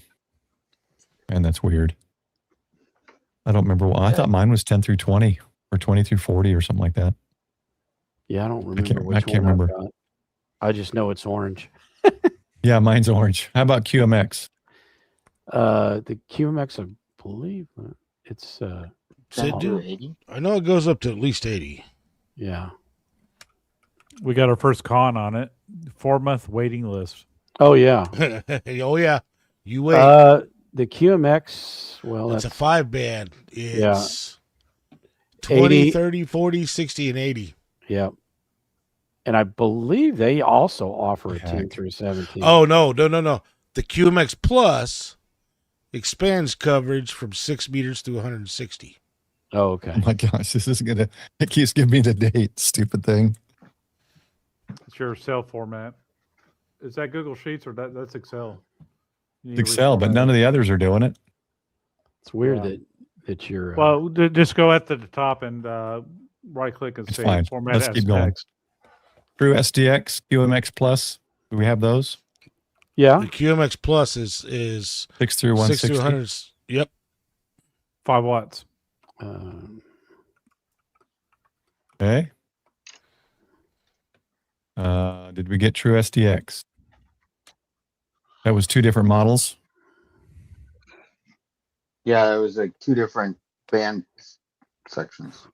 that's weird. I don't remember. I thought mine was 10 through 20 or 20 through 40 or something like that. Yeah, I don't remember which I can't one I've remember. got. I just know it's orange. Yeah, mine's orange. How about QMX? The QMX, I believe it's 10 to Dude, 80. I know it goes up to at least 80. yeah. We got our first con on it. 4-month waiting list. Oh yeah. Oh yeah, you wait. The QMX, well, That's that's a 5-band. It's 20, 80. 30, 40, 60, and 80. Yeah. And I believe they also offer a Heck. 10 through 17. Oh no. The QMX Plus expands coverage from 6 meters to 160. Oh, okay. Oh my gosh, this isn't gonna. It keeps giving me the date. Stupid thing. It's your cell format. Is that Google Sheets or that's Excel? You need to Excel, but reformat none it. of the others are doing it. It's weird Yeah. that you're Well, just go at the top and right click and It's say fine. format Let's as keep going. text. True SDX, QMX Plus. Do we have those? yeah. The QMX Plus is 6 through 6 to 160. 100. Yep. 5 watts. Okay. Did we get True SDX? That was 2 different models. Yeah, it was like 2 different band sections.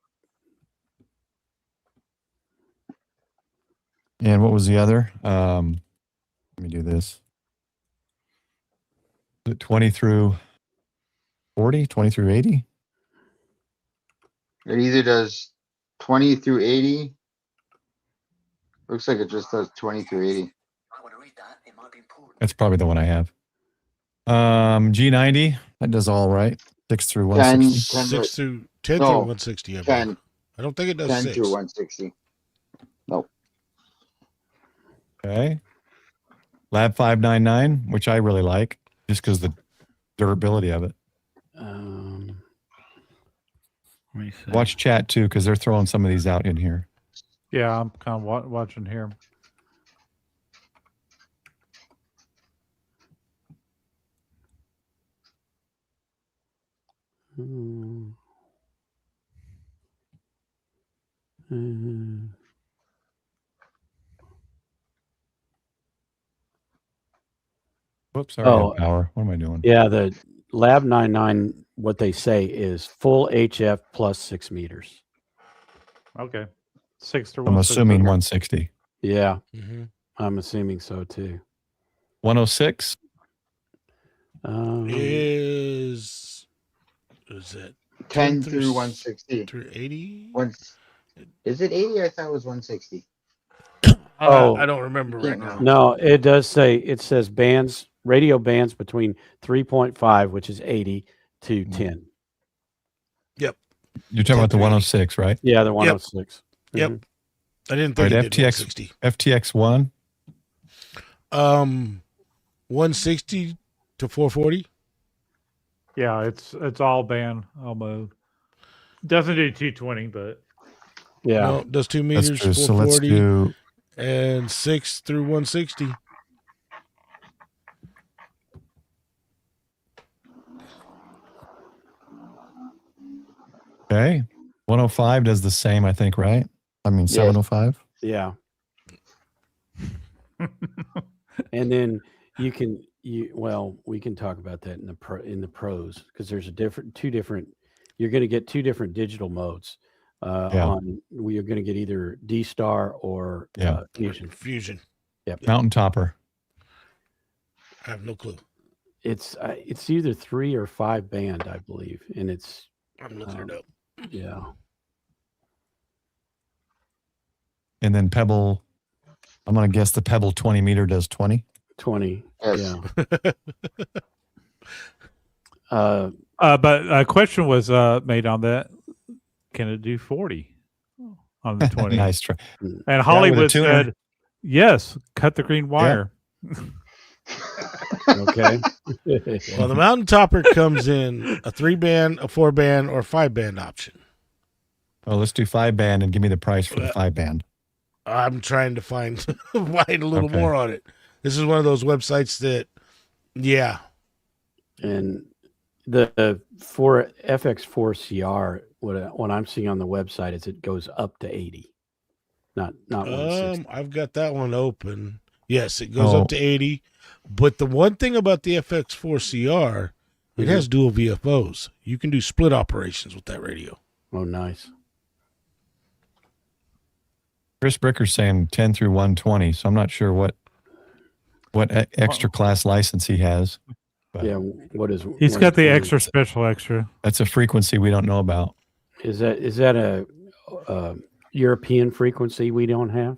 And what was the other? Let me do this. Is it 20 through 40, 20 through 80? It either does 20 through 80. Looks like it just does 20 through 80. That's probably the one I have. G90, that does all right. 6 through 10, 160. 10 6 through 10 No, through 160. I believe. 10, I don't think it does 10 6. through 160. Okay. Lab 599, which I really like, just because the durability of it. Let me see. Watch chat too, because they're throwing some of these out in here. Yeah, I'm kind of watching here. Whoops, I already Oh. have power. What am I doing? Yeah, the Lab 99, what they say is full HF plus 6 meters. Okay. 6 through I'm 160. assuming 160. Yeah, Mm-hmm. I'm assuming so too. 106? Is it 10 through through 160. through 80? Is it 80? I thought it was 160. Oh. I don't remember right now. No, it does say, it says bands, radio bands between 3.5, which is 80, to 10. You're talking about the 106, right? Yeah, the 106. Yep. Mhm. I didn't All think right, it did 160. FTX 1. 160 to 440. Yeah, it's all band, all mode. Doesn't do 220, but Yeah. No, does 2 That's meters, true. So let's 440, do and 6 through 160. okay. 105 does the same, I think, right? I mean, Yes. 705. Yeah. And then we can talk about that in the pros, because there's you're going to get two different digital modes. Yeah. We are going to get either D-Star or Yeah. Fusion. Fusion. Mountain Topper. I have no clue. It's either 3 or 5 band, I believe, and it's I'm looking it up. yeah. And then Pebble. I'm going to guess the Pebble 20 meter does 20. 20. Yes. Yeah. but a question was made on that. Can it do 40 on the 20? Nice try. And Hollywood tuner. said, yes, cut the green wire. Okay. Well, the Mountain Topper comes in a 3-band, a 4-band, or 5-band option. Oh, let's do 5 band and give me the price for the 5 band. I'm trying to find a little Okay. more on it. This is one of those websites that, yeah. And the for FX4CR, what I'm seeing on the website is it goes up to 80, not 160. I've got that one open. Yes, it goes Oh. up to 80. But the one thing about the FX4CR, it has dual VFOs. You can do split operations with that radio. Oh, nice. Chris Bricker's saying 10 through 120, so I'm not sure what extra class license he has. But Yeah. What is? He's got the 120? extra special extra. that's a frequency we don't know about. Is that a European frequency we don't have?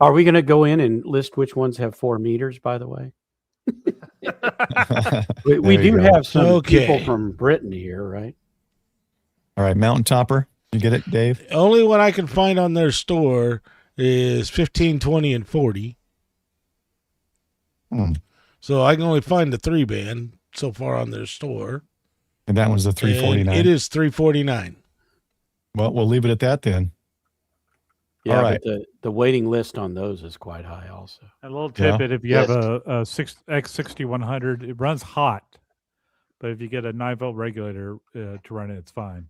Are we going to go in and list which ones have 4 meters? By the way, we There you do go. have some people Okay. from Britain here, right? All right, Mountain Topper. You get it, Dave? The only one I can find on their store is 15, 20, and 40. Hmm. So I can only find the 3-band so far on their store. And that one's the And 349. it is $349. Well, we'll leave it at that then. Yeah, All right. but the waiting list on those is quite high, also. A little Yeah. tidbit: if you have a X6100, it runs hot, but if you get a 9-volt regulator to run it, it's fine.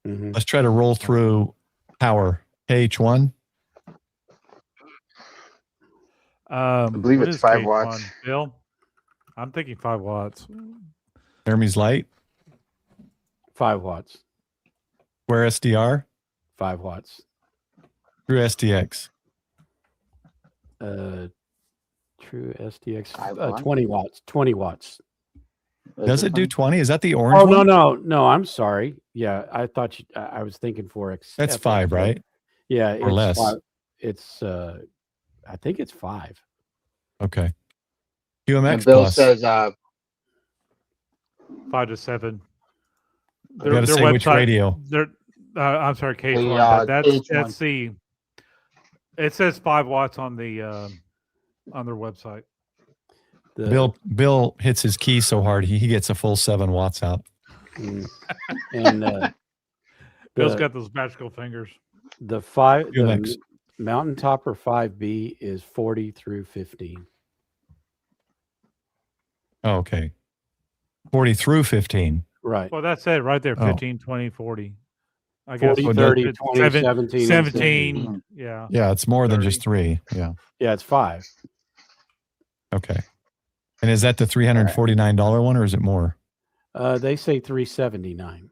Mhm. Let's try to roll through power. KH1. I believe what it's is 5 K1? watts. Bill, I'm thinking 5 watts. Hermes Light. 5 watts. Square SDR. 5 watts. True SDX. True SDX. 5 watts? 20 watts. 20 watts. Does it do 20? Is that the orange Oh, one? no. I'm sorry. Yeah, I thought I was thinking 4X. That's 5, right? Yeah, Or less. 5. It's I think it's 5. Okay. And QMX Bill plus. says 5 to 7. You got to say which radio. I'm sorry, K1. The, but K1. that's the. It says 5 watts on the on their website. Bill hits his key so hard he gets a full 7 watts out. And Bill's got those magical fingers. the 5 QMX. the Mountain Topper 5B is 40 through 15. Oh, okay. 40 through 15. Right. Well, that's it right there. Oh. 15, 20, 40. I guess 40, so 30, it's 20, 17, and 17. Yeah. Yeah, it's more than 30. just 3. Yeah. Yeah, it's 5. Okay. And is that the $349 one or is it more? They say 379.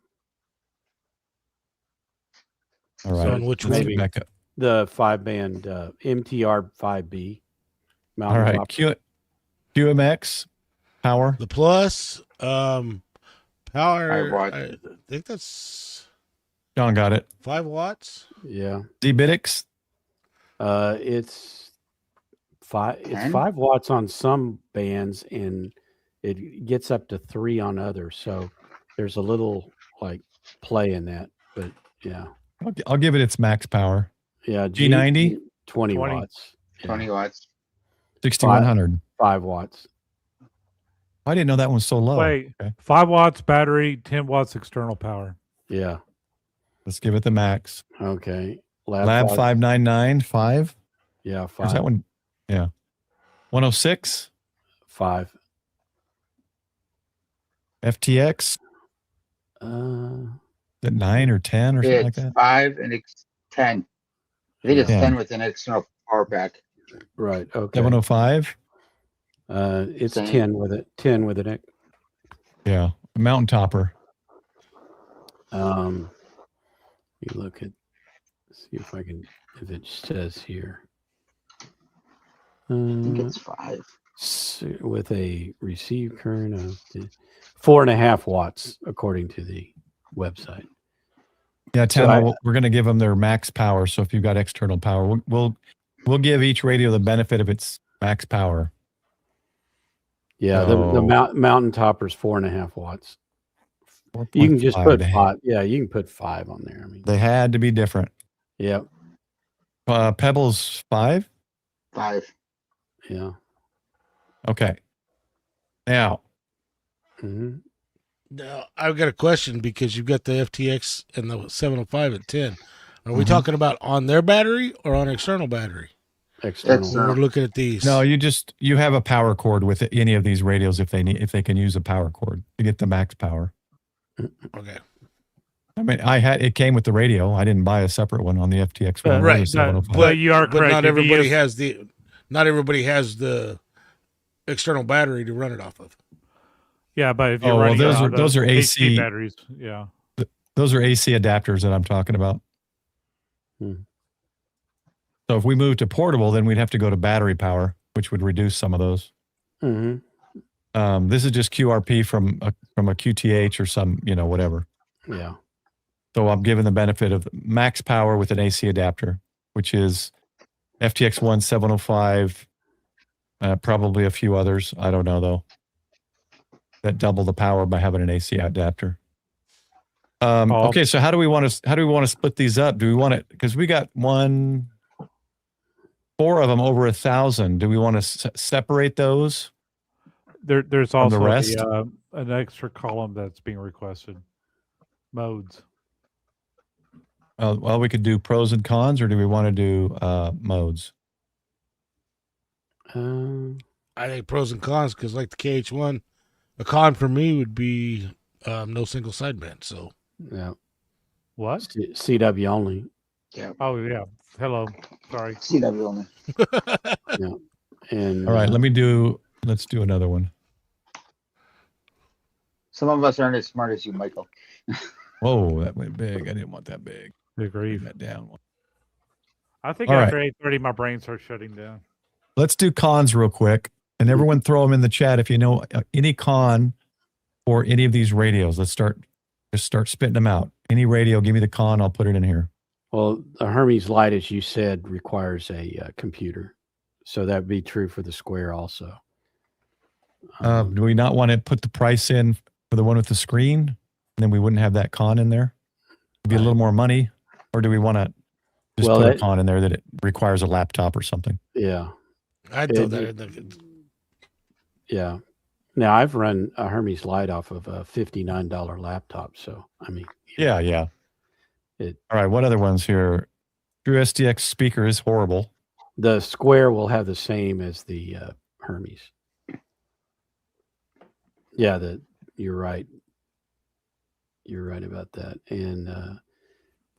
All right. So on which Let's one? get back up. The 5-band MTR 5B. All Mountain right. Topper. QMX power. The plus, power, 5 watts. I think that's John got it. 5 watts. Yeah. Zbitix. It's 5. It's 10? 5 watts on some bands, and it gets up to 3 on others. So there's a little like play in that, but yeah, I'll give it its max power. Yeah. G90? 20 20. watts. Yeah. 20 watts. 6100. 5 watts. I didn't know that one was so low. Wait, Okay. 5 watts battery, 10 watts external power. Yeah. Let's give it the max. Okay. Lab 599, 5. Yeah. Where's 5. that one? Yeah. 106. 5. FTX. Uh, Is it 9 or 10 or something like It's that? 5 and it's 10. I think it's Yeah. 10 with an external power pack. right. Okay. 705. It's Same. 10 with it. 10 with it. Yeah. Mountain topper. You look at, see if I can, if it says here. I think it's 5. With a receive current of 4.5 watts, according to the website. Yeah, So Tana, we're going to give them their max power. So if you've got external power, we'll give each radio the benefit of its max power. Yeah, the mountain topper's 4.5 watts. You can just 4.5 put they had. 5. Yeah, you can put 5 on there. I mean, They had to be different. yeah, Pebbles 5. 5. yeah. Okay. Now, hmm Now, I've got a question because you've got the FTX and the 705 at 10. Are we Mhm. talking about on their battery or on external battery? External. When we're looking at these. no, you have a power cord with any of these radios if they can use a power cord to get the max power. Okay. I mean, it came with the radio. I didn't buy a separate one on the FTX one. or the Right, 705. But you are But correct. not If you everybody use- has the external battery to run it off of. Yeah, but if you're Oh, well, running those are HP AC. batteries, yeah. Those are AC adapters that I'm talking about. Hmm. So if we move to portable, then we'd have to go to battery power, which would reduce some of those. hmm This is just QRP from a QTH or some, whatever. Yeah. So I'm given the benefit of max power with an AC adapter, which is FTX1 705, probably a few others. I don't know though. That double the power by having an AC adapter. Okay, so how do we want to split these up? Do we want it because we got 4 of them over 1,000? Do we want to separate those? There's From the also rest? an extra column that's being requested. Modes. Well, we could do pros and cons, or do we want to do modes? I think pros and cons because, like the KH1, a con for me would be no single sideband. So Yeah. What? CW only. Oh yeah. Hello. Sorry. CW only. And All right, let's do another one. Some of us aren't as smart as you, Michael. Whoa, that went big. I didn't want that big. Good grief. Leave that down. I think All after 8:30, my brain starts shutting down. Let's do cons real quick, and everyone throw them in the chat if you know any con for any of these radios. Just start spitting them out. Any radio, give me the con. I'll put it in here. well, the Hermes light, as you said, requires a computer, so that'd be true for the Square also. Do we not want to put the price in for the one with the screen, and then we wouldn't have that con in there? It'd be a little more money, or do we want to just put a con in there that it requires a laptop or something? Yeah. I'd throw that in the. Yeah. Now I've run a Hermes light off of a $59 laptop, so I mean. Yeah. All right, what other ones here? True SDX speaker is horrible. The Square will have the same as the Hermes. Yeah, you're right. You're right about that. And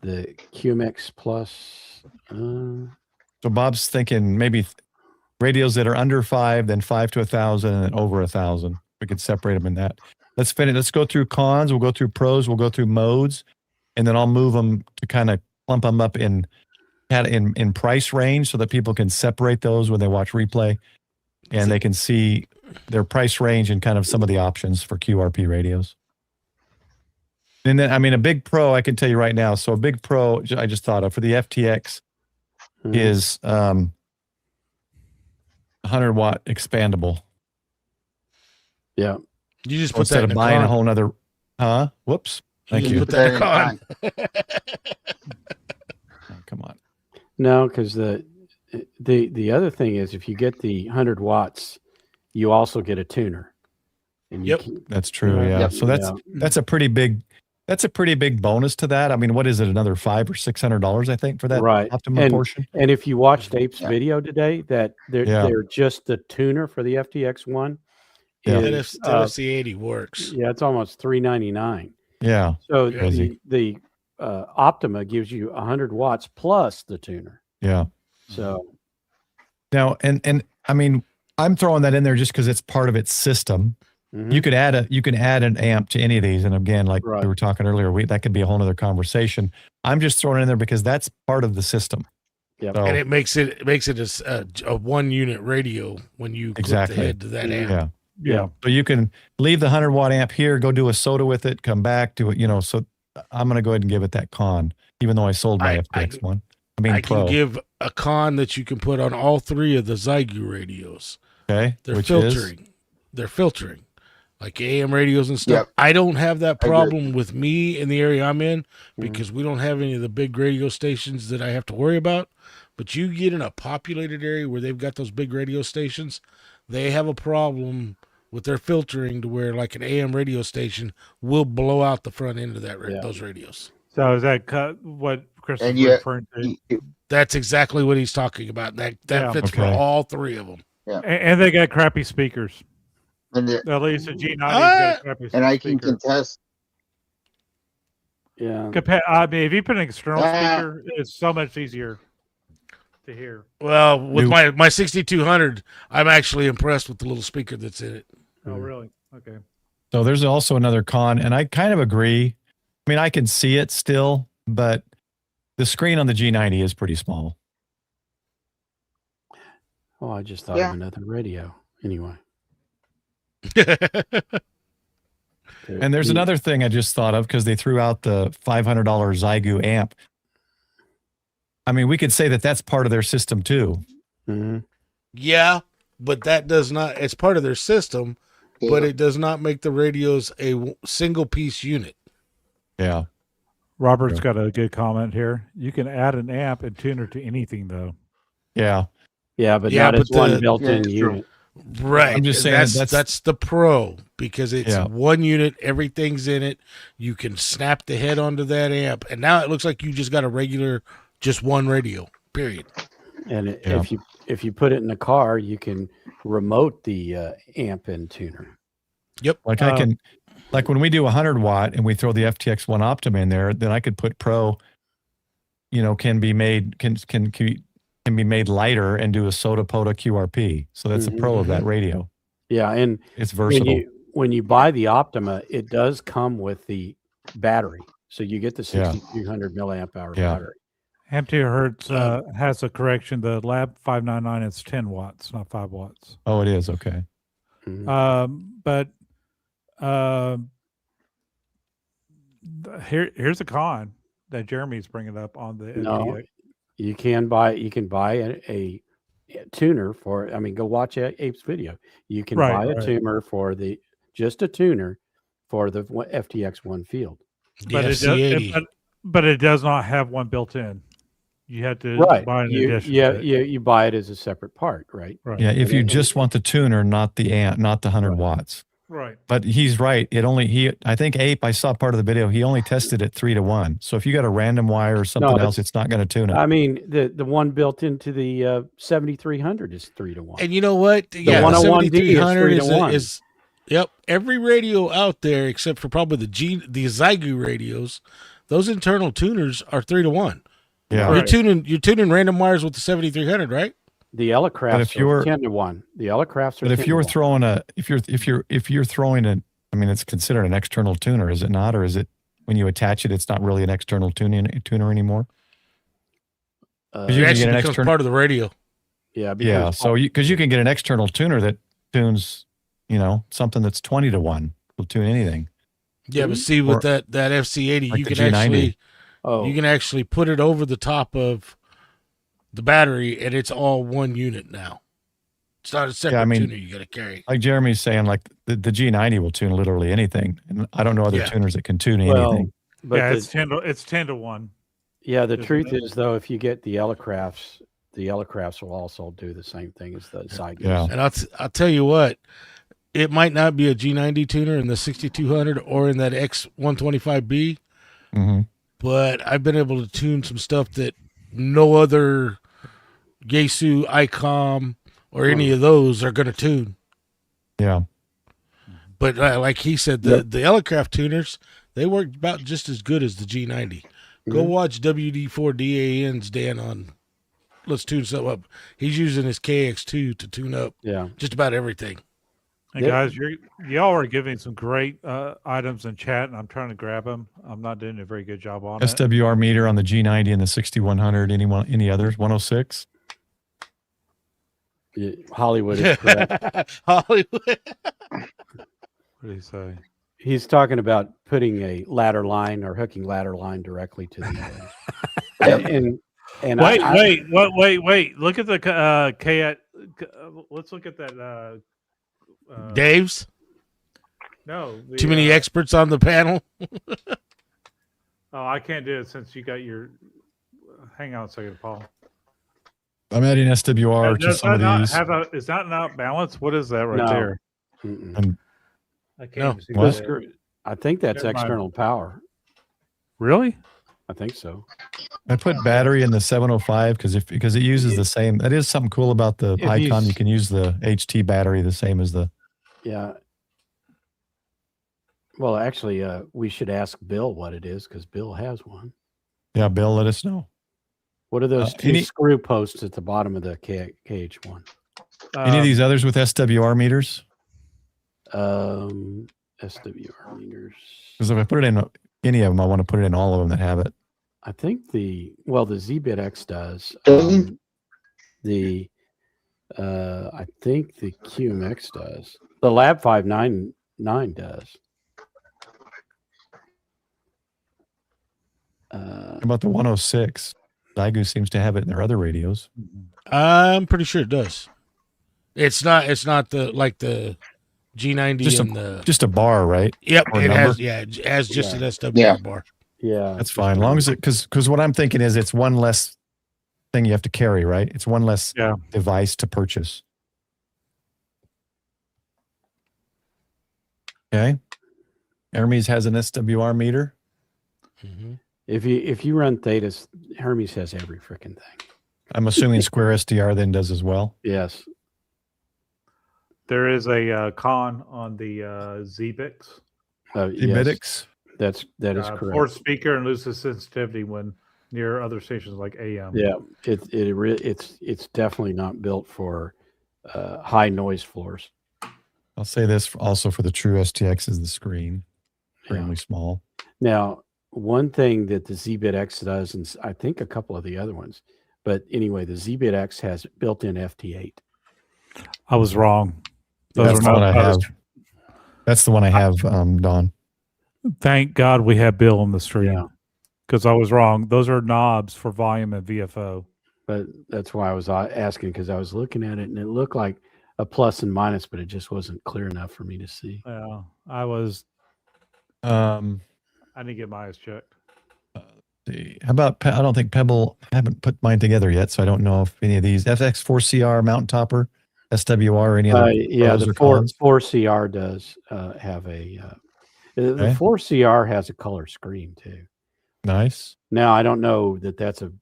the QMX Plus. So Bob's thinking maybe radios that are under 5, then 5 to 1,000, and then over 1,000. We could separate them in that. Let's finish. Let's go through cons. We'll go through pros. We'll go through modes, and then I'll move them to kind of clump them up in price range so that people can separate those when they watch replay, and they can see their price range and kind of some of the options for QRP radios. And then, I mean, a big pro, I can tell you right now. So a big pro I just thought of for the FTX is 100 watt expandable. Yeah. You just So put instead that of in buying con. a whole nother, whoops. Thank you. Put that in con. Oh, come on. No, because the other thing is if you get the 100 watts, you also get a tuner. And you Yep. can, That's true. Yeah. Yeah. Yep. So that's a pretty big bonus to that. I mean, what is it? Another $500 or $600, I think, for that right. optimum portion. And if you watched Ape's Yeah. video today, that Yeah. they're just the tuner for the FTX one Yeah. is That FC80 works. yeah, it's almost $399. Yeah. So Crazy. the Optima gives you 100 watts plus the tuner. Yeah. So Now, and I mean, I'm throwing that in there just because it's part of its system. mhm. You could add an amp to any of these, and again, like Right. we were talking earlier, that could be a whole other conversation. I'm just throwing it in there because that's part of the system. Yep. So, And it makes it a 1-unit radio when you clip Exactly. the head to that amp. yeah. Yeah. So you can leave the 100-watt amp here, go do a soda with it, come back, do it. So I'm going to go ahead and give it that con, even though I sold my FTX one. I mean, I Pro. can give a con that you can put on all 3 of the Zygu radios. Okay. They're Which filtering. is They're filtering. Like AM radios and stuff. Yep. I don't have that I agree. problem with me in the area I'm in because we don't have any of the big radio stations that I have to worry about. But you get in a populated area where they've got those big radio stations, they have a problem with their filtering to where like an AM radio station will blow out the front end of those radios. So is that what Chris is And yet, referring to? That's exactly what he's talking about. That Yeah. fits for Okay. all 3 of them. And they got crappy speakers. and At least the G90's got crappy and I can speaker. contest. Yeah. I mean, if you put an external Ah. speaker, it's so much easier to hear. Well, with You- my 6200, I'm actually impressed with the little speaker that's in it. Oh, really? Okay. So there's also another con, and I kind of agree. I mean, I can see it still, but the screen on the G90 is pretty small. Oh, I just thought Yeah. of another radio. Anyway. And there's another thing I just thought of because they threw out the $500 Zygu amp. I mean, we could say that that's part of their system too. Mhm. Yeah, but that does not, it's part of their system, but it does not make the radios a single piece unit. Yeah. Robert's Yeah. got a good comment here. You can add an amp and tuner to anything, though. Yeah. Yeah, but Yeah, not but as one the- built-in Yeah, true. unit. Right. I'm just saying that's the pro because it's Yeah. 1 unit, everything's in it. You can snap the head onto that amp, and now it looks like you just got a regular, just one radio. Period. And Yeah. if you put it in a car, you can remote the amp and tuner. Like I can, like when we do 100-watt and we throw the FTX One Optima in there, then I could put Pro. Can be made lighter and do a Soda Poda QRP. So that's the Pro of that radio. Yeah, and It's versatile. when you buy the Optima, it does come with the battery, so you get the Yeah. 6200 milliamp hour Yeah. battery. Amp 2 Hertz has a correction. The Lab 599 is 10 watts, not 5 watts. Oh, it is okay. Mhm. But here's a con that Jeremy's bringing up on the No, NVIDIA. you can buy a tuner for. I mean, go watch Ape's video. You can Right, buy a right. tuner for just a tuner for the FTX One field. The But it, FC80. but it does not have one built in. You have to Right. buy an You, addition. yeah, to it. you buy it as a separate part, right? Right. Yeah. If you And- just want the tuner, not the amp, not the 100 Right. watts. Right. But he's right. I think Ape, I saw part of the video. He only tested it 3-to-1. So if you got a random wire or something else, it's not going to tune it. I mean, the one built into the 7300 is 3-to-1. And you know what? The Yeah, 101D is 7300 3-to-1. is yep. Every radio out there except for probably the Zygu radios, those internal tuners are 3-to-1. Yeah. You're tuning random wires with the 7300, right? The Elecrafts if you're- are 10-to-1. The Elecrafts are But if you're 10-to-1. throwing if you're throwing I mean, it's considered an external tuner, is it not? Or is it when you attach it, it's not really an external tuner anymore? Uh, You It can actually get an becomes external- part of the radio. yeah, Yeah. because So because you can get an external tuner that tunes, something that's 20-to-1 will tune anything. Yeah, but see with Or- that FC80, like you the can G90. you can actually put it over the top of the battery, and it's all one unit now. It's not a separate I mean- tuner you got to carry. Like Jeremy's saying, like the G90 will tune literally anything. And I don't know other Yeah. tuners that can tune well, anything. but yeah, the- it's 10 to 1. Yeah, the Isn't truth it? is though, if you get the Elecrafts will also do the same thing as the Zygoos. Yeah. And I'll tell you what, it might not be a G90 tuner in the 6200 or in that X125B, Mm-hmm. but I've been able to tune some stuff that no other Yaesu, ICOM, or any of those are going to tune. Yeah. But like he said, the Elecraft tuners, they work about just as good as the G90. Go watch WD4DAN's Dan on Let's Tune Something Up. He's using his KX2 to tune up just about everything. And guys, y'all are giving some great items in chat, and I'm trying to grab them. I'm not doing a very good job on it. SWR meter on the G90 and the 6100. Any others? 106. Hollywood is correct. Hollywood. What did he say? He's talking about putting a ladder line or hooking ladder line directly to the. and wait! Look at the K. Let's look at that. Dave's. No. Too many experts on the panel. Oh, I can't do it since you got your. Hang on a second, Paul. I'm adding SWR to some of these. Is that not balanced? What is that right No. there? And I can't even see What? that. I think that's Never mind. external power. Really? I think so. I put battery in the 705 because it uses the same. That is something cool about the If Icon. he's- You can use the HT battery the same as the. Yeah. Well, actually, we should ask Bill what it is because Bill has one. Yeah, Bill, let us know. What are those two any- screw posts at the bottom of the KH1? Any of these others with SWR meters? SWR meters. Because if I put it in any of them, I want to put it in all of them that have it. I think the ZBitX does. Doesn't? I think the QMX does. The Lab 599 does. How about the 106? Zygoos seems to have it in their other radios. I'm pretty sure it does. It's not the like the G90 Just and the Just a bar, right? Yep, or it number? has it has just an SWR Yeah. bar. Yeah, That's fine. As long as it, because what I'm thinking is it's one less thing you have to carry, right? It's one less device to purchase. Okay. Hermes has an SWR meter. Mm-hmm. If you run Thetis, Hermes has every freaking thing. I'm assuming Square SDR then does as well. Yes. There is a con on the ZBix. The Yes, Midix. that is correct. Poor speaker and loses sensitivity when near other stations like AM. Yeah, it's definitely not built for high noise floors. I'll say this also for the true STX is the screen. Extremely small. Now, one thing that the ZBitX does, and I think a couple of the other ones, but anyway, the ZBitX has built-in FT8. I was wrong. That's the one I have. That's the one I have, Don. Thank God we have Bill on the stream. Yeah. Because I was wrong. Those are knobs for volume and VFO. But that's why I was asking, because I was looking at it and it looked like a plus and minus, but it just wasn't clear enough for me to see. Yeah, I was. I didn't get my eyes checked. How about, I don't think Pebble, I haven't put mine together yet, so I don't know if any of these, FX4CR, Mountain Topper, SWR, or any other. Yeah, pros the or cons? 4CR does have a, the 4CR has a color screen too. Nice. Now, I don't know that that's a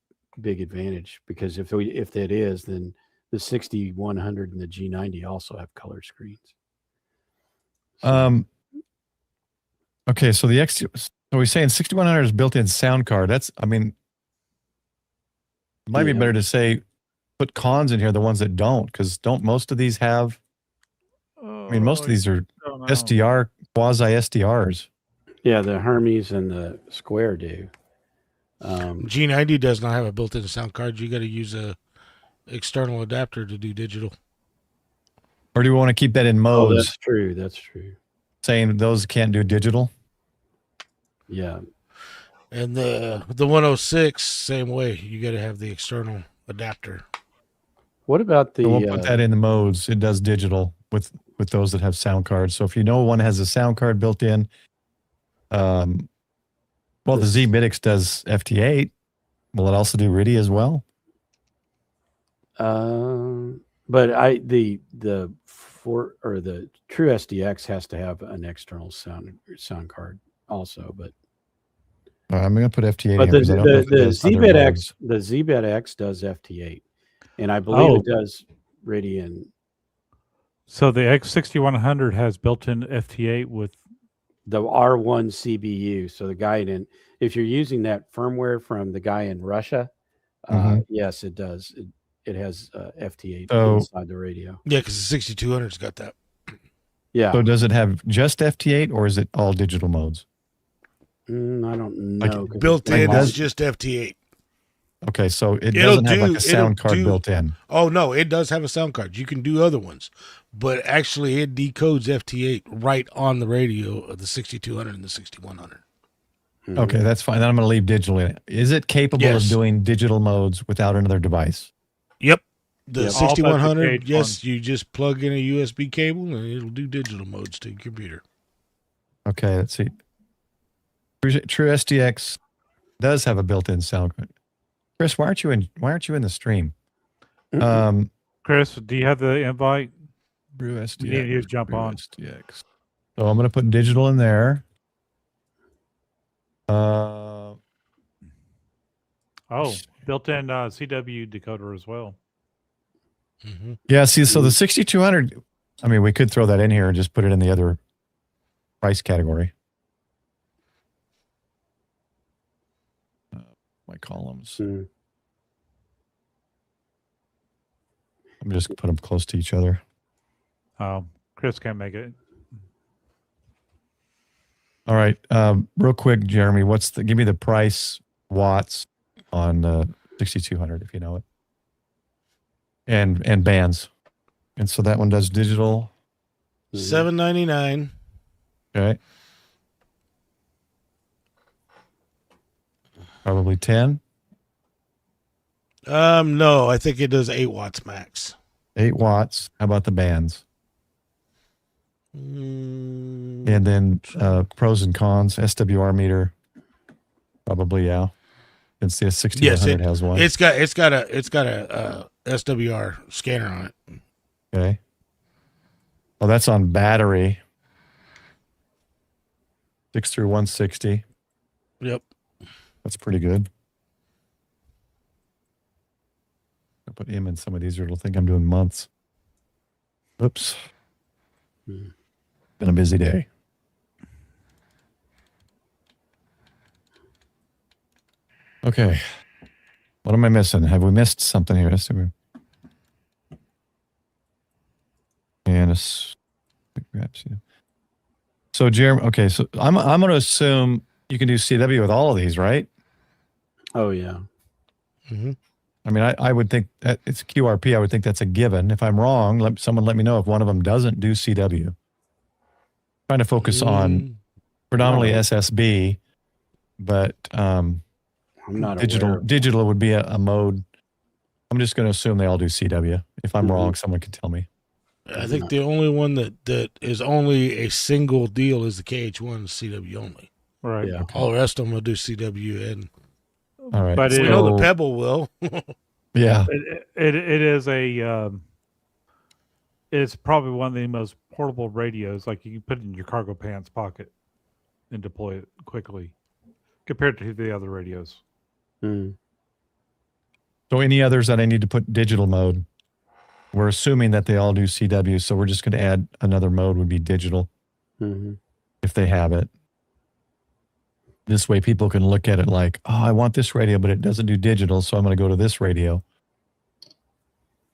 big advantage because if that is, then the 6100 and the G90 also have color screens. So, Okay, so the X, so we're saying 6100 is built-in sound card. That's, I mean, it might be better to say put cons in here, the ones that don't, because don't most of these have? I mean, most of these are SDR, quasi SDRs. yeah, the Hermes and the Square do. G90 does not have a built-in sound card. You got to use a external adapter to do digital. Or do we want to keep that in Oh, modes, that's true. That's true. saying those can't do digital? Yeah. And the 106, same way. You got to have the external adapter. What about the? So we'll put that in the modes. It does digital with those that have sound cards. So if you know one has a sound card built in, well, the ZBitX does FT8. Will it also do RIDI as well? But the True SDX has to have an external sound card also. But I'm going to put FT8 here but because I don't know if it the does other ZBED X does FT8, and I believe Oh. it does RIDI and So the X6100 has built-in FT8 with. the R1 CBU. So the guy if you're using that firmware from the guy in Russia, yes, it does. It has FT8 inside the radio. Yeah, because the 6200's got that. Yeah. So does it have just FT8 or is it all digital modes? I don't know. Built in is just FT8. Okay, so it doesn't have like a sound card built in. Oh, no, it does have a sound card. You can do other ones. But actually, it decodes FT8 right on the radio of the 6200 and the 6100. Okay, that's fine. Then I'm going to leave digital in it. Is it capable of doing digital modes without another device? Yep. The 6100, the yes, you just plug in a USB cable and it'll do digital modes to your computer. Okay, let's see. True SDX does have a built-in sound card. Chris, why aren't you in the stream? Chris, do you have the invite? Brew SDX. You need to jump Brew on. SDX. So I'm going to put digital in there. Oh, built-in CW decoder as well. Yeah, see, so the 6200, I mean, we could throw that in here and just put it in the other price category. My columns. I'm just going to put them close to each other. Chris can't make it. All right. Real quick, Jeremy, give me the price watts on 6200 if you know it. And bands. And so that one does digital. $7.99. Okay. Probably 10. No, I think it does 8 watts max. 8 watts. How about the bands? And then pros and cons, SWR meter. Probably, yeah. Since the 6100 has one. It's got a SWR scanner on it. Okay. Well, that's on battery. 6 through 160. Yep. That's pretty good. I'll put M in some of these or it'll think I'm doing months. Oops. Been a busy day. Okay. What am I missing? Have we missed something here? And so Jeremy, okay, so I'm going to assume you can do CW with all of these, right? Oh yeah. I mean, I would think that it's QRP. I would think that's a given. If I'm wrong, someone let me know if one of them doesn't do CW. Trying to focus on predominantly SSB, but I'm not digital. Digital would be a mode. I'm just going to assume they all do CW. If I'm wrong, someone can tell me. I think the only one that is only a single deal is the KH1 CW only. Right. Yeah. All the rest of them will do CW, and All right. But we know the Pebble will. Yeah. It is a it's probably one of the most portable radios. Like you can put it in your cargo pants pocket and deploy it quickly compared to the other radios. So any others that I need to put digital mode? We're assuming that they all do CW, so we're just going to add another mode would be digital if they have it. This way people can look at it like, oh, I want this radio, but it doesn't do digital, so I'm going to go to this radio.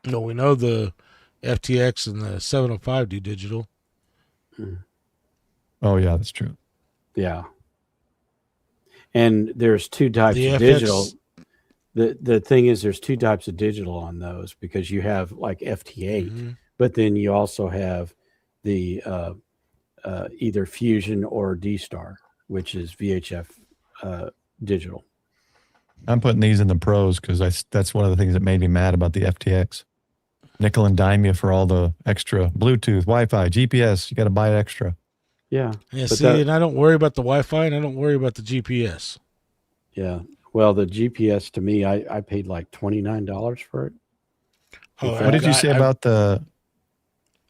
No, we know the FTX and the 705 do digital. Oh, yeah, that's true. Yeah. And there's two types The of FX digital. The thing is there's two types of digital on those because you have like FT8, but then you also have the either Fusion or D-Star, which is VHF digital. I'm putting these in the pros because that's one of the things that made me mad about the FTX. Nickel and dime you for all the extra Bluetooth, Wi-Fi, GPS. You got to buy it extra. Yeah. Yeah, But see, and I don't worry about the Wi-Fi and I don't worry about the GPS. Yeah. Well, the GPS to me, I paid like $29 for it. Oh, What did you say about the?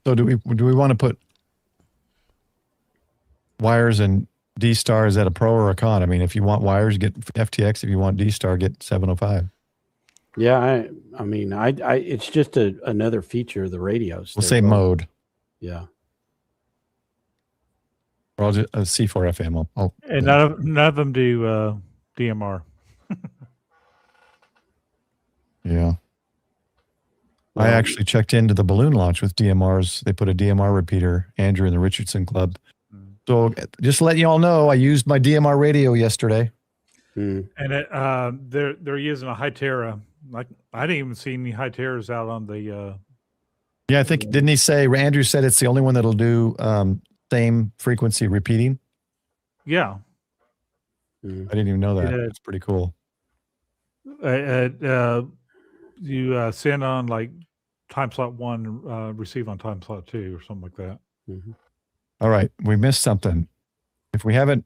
So do we want to put wires and D-Star? Is that a pro or a con? I mean, if you want wires, get FTX. If you want D-Star, get 705. Yeah, I mean, it's just another feature of the radios. We'll They're say both- mode. Yeah. Or I'll just C4FM. And none of them do DMR. Yeah. I Well, actually checked into the balloon launch with DMRs. They put a DMR repeater, Andrew in the Richardson Club. So just to let you all know, I used my DMR radio yesterday. mm, And they're using a Hytera. Like I didn't even see any Hyteras out on the. Yeah, I think, didn't he say, Andrew said it's the only one that'll do same frequency repeating? Yeah, mm. I didn't even know that. Yeah. It's pretty cool. You send on like time slot 1, receive on time slot 2, or something like that. Mhm. All right, we missed something. If we haven't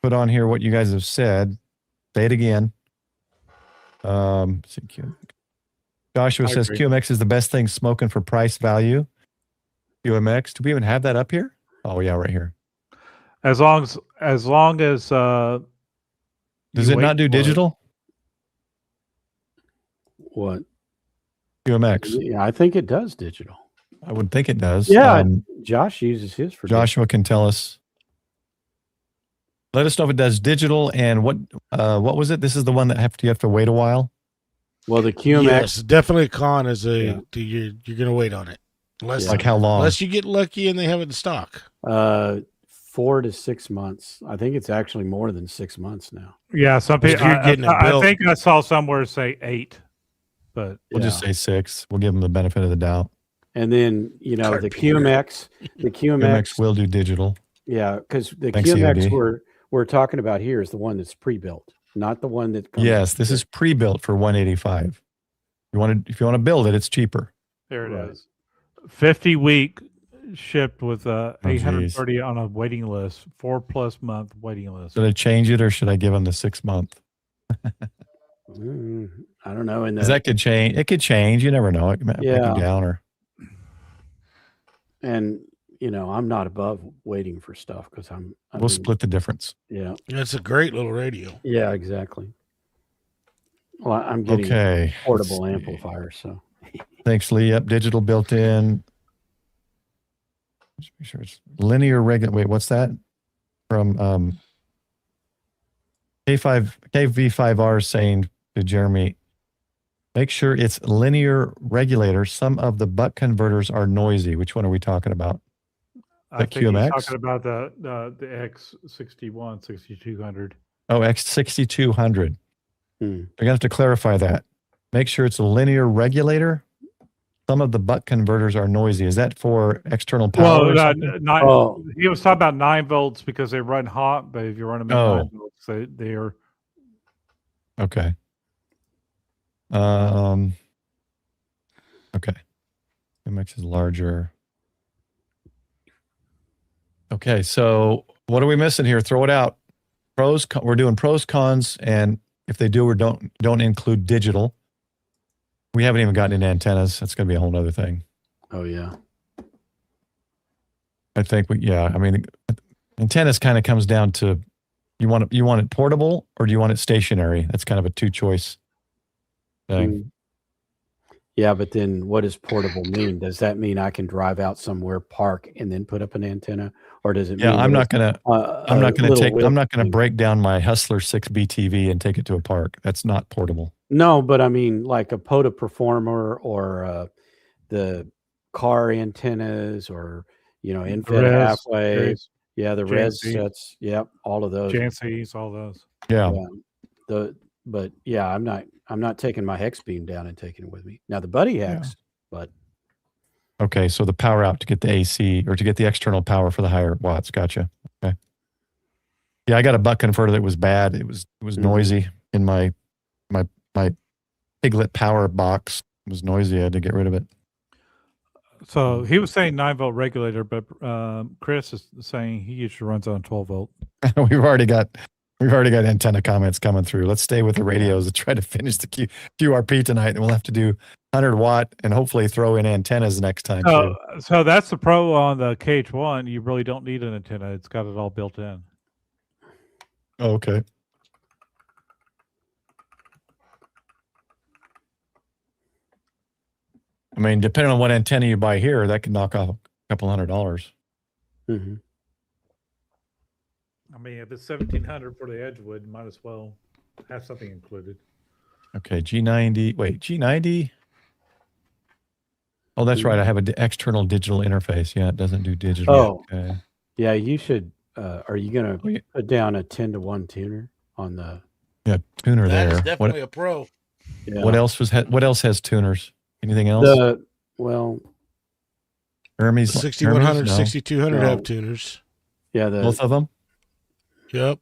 put on here what you guys have said, say it again. Joshua I says agree. QMX is the best thing smoking for price value. QMX, do we even have that up here? Oh yeah, right here. As long as Does you it wait not do for it. digital? What? QMX. Yeah, I think it does digital. I would think it does. Yeah, Josh uses his for Joshua can tell us. Let us know if it does digital and what was it? This is the one that you have to wait a while. Well, the QMX. Yes, definitely a con is Yeah. you're going to wait on it. Unless, Like how long? unless you get lucky and they have it in stock. 4 to 6 months. I think it's actually more than 6 months now. Yeah, some If people. you're getting it I built. think I saw somewhere say 8, but We'll just say 6. We'll give them the benefit of the doubt. And then the Carpenter. QMX, QMX will do digital. yeah, because the Thanks, QMX COD. we're talking about here is the one that's pre-built, not the one that comes. Yes, this is pre-built for 185. If you want to build it, it's cheaper. there it Right. is. 50-week shipped with geez. 830 on a waiting list, 4+ month waiting list. Should I change it or should I give them the 6 month? I don't know. And Because that could change. It could change. You never know. It might Yeah. be down or. and I'm not above waiting for stuff because We'll split the difference. Yeah. It's a great little radio. Yeah, exactly. Well, I'm getting Okay. portable let's see. amplifiers, so Thanks, Lee. Yep, digital built in. Just make sure it's linear regular. Wait, what's that? From KV5R is saying to Jeremy, make sure it's linear regulator. Some of the buck converters are noisy. Which one are we talking about? I think QMX? he's talking about the X61, 6200. Oh, X6200. Hmm. You're going to have to clarify that. Make sure it's a linear regulator. Some of the buck converters are noisy. Is that for external power? Well, or something? he was talking about 9 volts because they run hot, but if you run them at 9 volts, they are. Okay. Okay. MX is larger. Okay, so what are we missing here? Throw it out. We're doing pros, cons, and if they do or don't include digital. We haven't even gotten into antennas. That's going to be a whole other thing. oh yeah. I think I mean, antennas kind of comes down to you want it portable or do you want it stationary? That's kind of a 2-choice thing. Mm. Yeah, but then what does portable mean? Does that mean I can drive out somewhere, park, and then put up an antenna, or does it mean? Yeah, I'm not gonna little break down my Hustler 6 BTV and take it to a park. That's not portable. No, but I mean like a POTA Performer or the car antennas or infrared Res, halfway. Res, Yeah, the res JNC. sets. Yep, all of those. JNCs, all those. Yeah. But yeah, I'm not taking my hex beam down and taking it with me. Now the buddy hex, but Okay, so the power out to get the AC or to get the external power for the higher watts. Gotcha. Okay. Yeah, I got a buck converter that was bad. It was noisy in my Piglet power box. It was noisy. I had to get rid of it. So he was saying 9-volt regulator, but Chris is saying he usually runs on 12 volt. We've already got We've already got antenna comments coming through. Let's stay with the radios and try to finish the QRP tonight. And we'll have to do 100-watt and hopefully throw in antennas next time too. So that's the pro on the KH1. You really don't need an antenna. It's got it all built in. Oh, okay. I mean, depending on what antenna you buy here, that can knock off a couple $100. Mm-hmm. I mean, if it's 1,700 for the Edgewood, might as well have something included. Okay, G90. Wait, G90. Oh, that's right. I have an external digital interface. Yeah, it doesn't do digital. Oh, okay. Yeah, you should. Are you going to Oh, yeah. put down a 10-to-1 tuner on the? Yeah, tuner That there. is definitely a pro. Yeah. What else has tuners? Anything else? Well, Hermes, 6100, Hermes? No. 6200 No. have tuners. yeah, Both of them? Yep.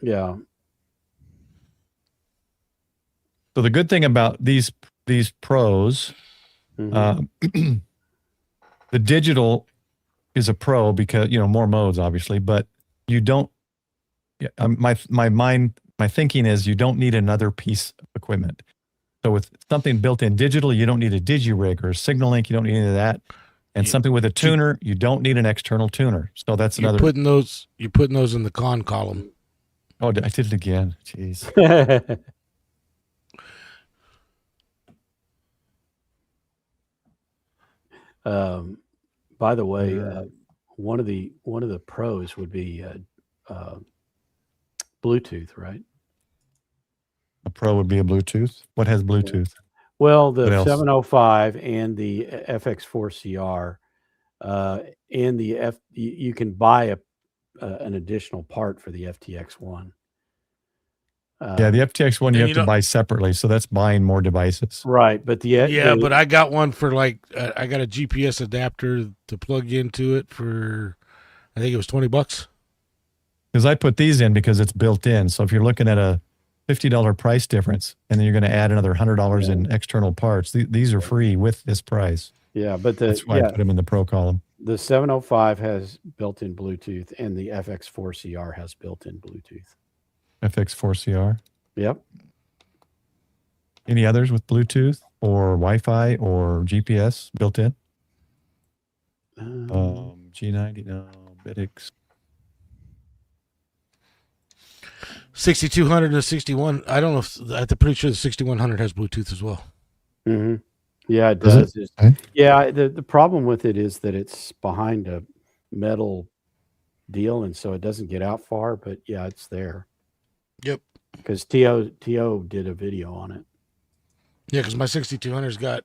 yeah. So the good thing about these pros, Mhm. the digital is a pro because, more modes obviously, but you don't, my thinking is you don't need another piece of equipment. So with something built in digital, you don't need a digi-rig or a signal link. You don't need any of that. And something with a tuner, you don't need an external tuner. So that's You're another. putting those in the con column. Oh, I did it again. Jeez. By the way, one of the pros would be Bluetooth, right? A pro would be a Bluetooth. What has Bluetooth? Well, What the else? 705 and the FX4CR and the you can buy an additional part for the FTX1. Yeah, the FTX one you and have you to don't- buy separately, so that's buying more devices. Right, but But I got one for I got a GPS adapter to plug into it for, I think it was $20. Because I put these in because it's built in. So if you're looking at a $50 price difference, and then you're going to add another $100 in external parts, these are free with this price. yeah, but That's why I put them in the pro column. the 705 has built-in Bluetooth, and the FX4CR has built-in Bluetooth. FX4CR. Yep. Any others with Bluetooth or Wi-Fi or GPS built in? G90, no. Bitix. 6200 and 61. I don't know if I'm pretty sure the 6100 has Bluetooth as well. Mm-hmm. Yeah, it Does does. it? Okay. Yeah, the problem with it is that it's behind a metal deal, and so it doesn't get out far. But yeah, it's there. Yep. Because To did a video on it. Yeah, because my 6200's got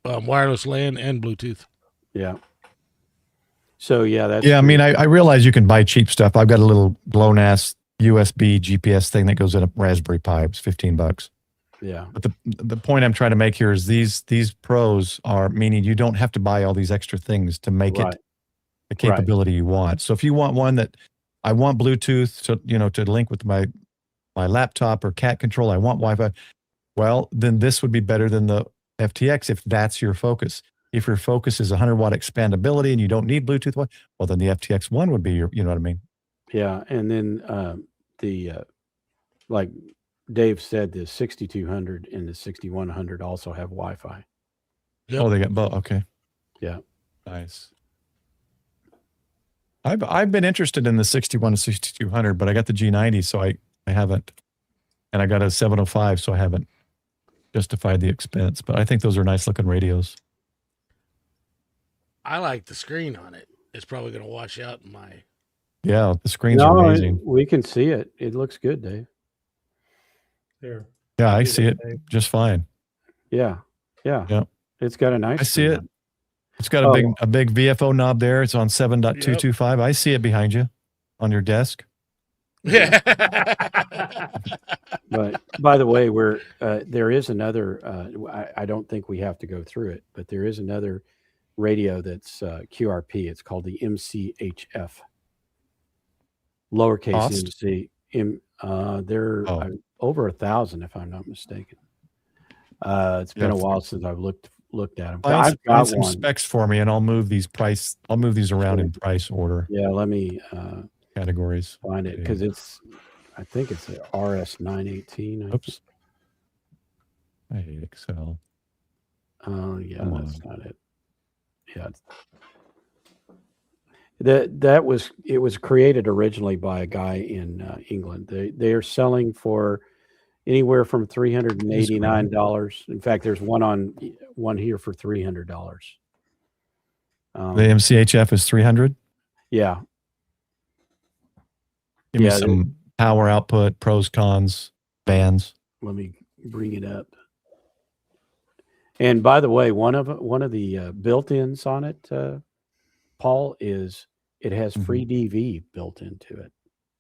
wireless LAN and Bluetooth. Yeah. So yeah, that's Yeah, I mean, I realize you can buy cheap stuff. I've got a little blown-ass USB GPS thing that goes in a Raspberry Pi. It's $15. yeah. But the point I'm trying to make here is these pros are meaning you don't have to buy all these extra things to make Right. it the capability you want. So if you want one that I want Bluetooth to link with my laptop or cat control, I want Wi-Fi, well, then this would be better than the FTX if that's your focus. If your focus is 100-watt expandability and you don't need Bluetooth, well, then the FTX one would be your, you know what I mean? Yeah, and then like Dave said, the 6200 and the 6100 also have Wi-Fi. Yep. Oh, they got both. Okay. Yeah. Nice. I've been interested in the 61 to 6200, but I got the G90, so I haven't, and I got a 705, so I haven't justified the expense. But I think those are nice looking radios. I like the screen on it. It's probably going to wash out in my. Yeah, the screens are amazing. We can see it. It looks good, Dave. There. Yeah, I see it just fine. Yeah. Yeah. Yep. It's got a nice. I see screen it. on It's got a big VFO knob there. It's on 7.225. I see it behind you on your desk. Yeah. But by the way, there is another. I don't think we have to go through it, but there is another radio that's QRP. It's called the MCHF. Lowercase Cost? MC. They're over 1,000, if I'm not mistaken. It's been a while since I've looked at them. I've got Find some one. specs for me, and I'll move these around in price order. Yeah, let me. categories. Find it because I think it's the RS 918. Oops. I hate Excel. Oh yeah, Come that's on. not it. Yeah. It was created originally by a guy in England. They are selling for anywhere from $389. In fact, there's one here for $300. The MCHF is 300. Yeah. Give me some power output, pros, cons, bands. Let me bring it up. And by the way, one of the built-ins on it, Paul, is it has free DV built into it.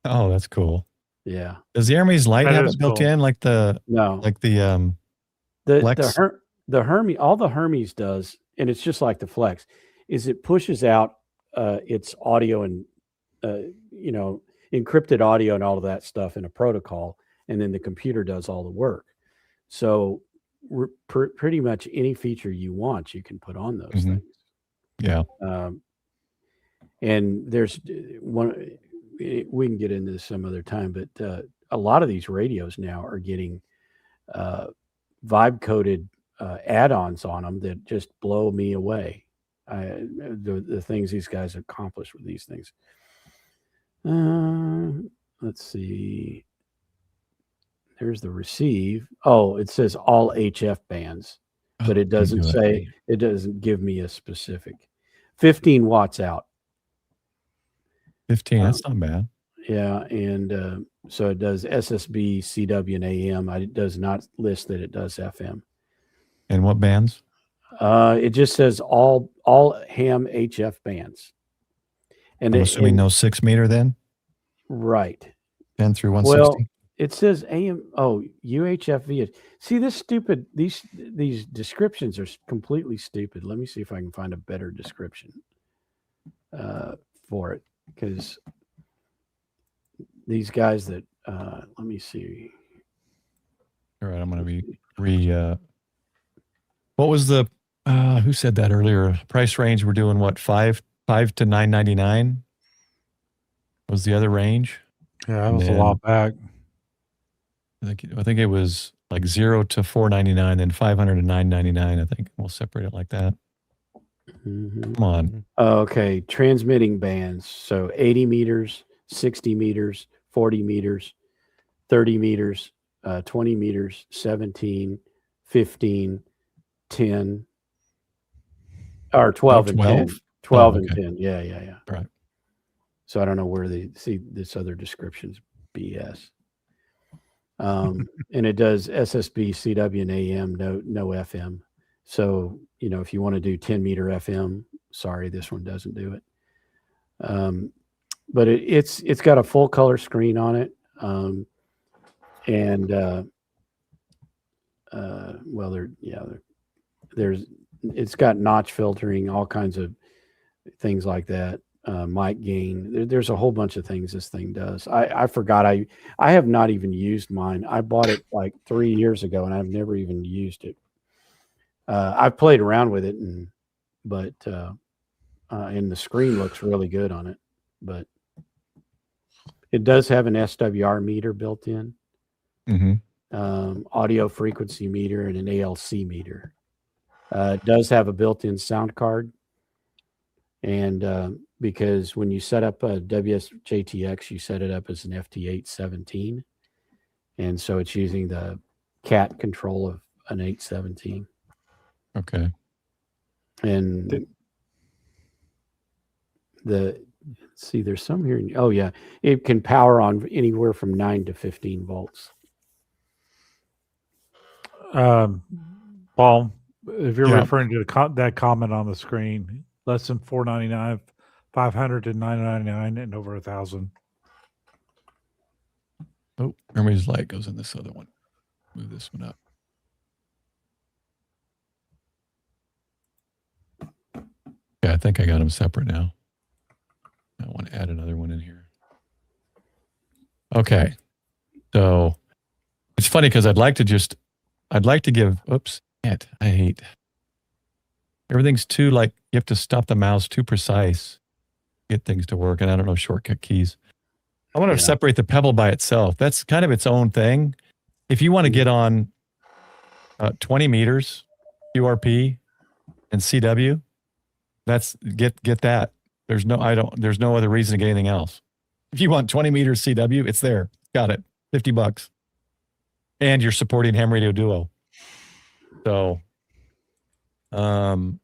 Oh, that's cool. Yeah. Does the Hermes light That have is it built cool. in like the Flex? The Hermes, all the Hermes does, and it's just like the Flex, is it pushes out its audio and encrypted audio and all of that stuff in a protocol, and then the computer does all the work. So pretty much any feature you want, you can put on those things. Yeah. And there's one, we can get into this some other time, but a lot of these radios now are getting vibe coded add-ons on them that just blow me away. The things these guys accomplish with these things. Let's see. There's the receive. Oh, it says all HF bands, but it doesn't say, it doesn't give me a specific. 15 watts out. 15, that's not bad. Yeah, and so it does SSB, CW, and AM. It does not list that it does FM. And what bands? It just says all ham HF bands. And I'm assuming no 6 meter then? Right. 10 through 160? Well, it says AM. Oh, UHF. See, these descriptions are completely stupid. Let me see if I can find a better description for it, because these guys that let me see. All right, I'm going to what was the who said that earlier? Price range we're doing what, 5 to $999 was the other range? Yeah, that was a while back. I think it was like 0 to $499, then 500 to $999. I think we'll separate it like that. Come on. Okay, transmitting bands. So 80 meters, 60 meters, 40 meters, 30 meters, 20 meters, 17, 15, 10, or 12 and 10. 12 and 10. Yeah. Right. So I don't know where they see this other description's BS. And it does SSB, CW, and AM, no FM. So, if you want to do 10 meter FM, sorry, this one doesn't do it. But it's got a full color screen on it. It's got notch filtering, all kinds of things like that. Mic gain. There's a whole bunch of things this thing does. I forgot. I have not even used mine. I bought it like 3 years ago, and I've never even used it. I've played around with it, and the screen looks really good on it. But it does have an SWR meter built in, audio frequency meter, and an ALC meter. It does have a built-in sound card, and because when you set up a WSJTX, you set it up as an FT817, and so it's using the CAT control of an 817. Okay. And there's some here. Oh yeah, it can power on anywhere from 9 to 15 volts. Paul, if you're referring to that comment on the screen, less than $499, 500 to $999, and over 1,000. Oh, Hermes light goes in this other one. Move this one up. Yeah, I think I got them separate now. I want to add another one in here. Okay. So it's funny because I'd like to give, I hate. Everything's too you have to stop the mouse, too precise, get things to work. And I don't know shortcut keys. I want to separate the Pebble by itself. That's kind of its own thing. If you want to get on 20 meters, QRP and CW, that's get that. There's no other reason to get anything else. If you want 20 meters CW, it's there. Got it. $50. And you're supporting Ham Radio Duo. So, I mean,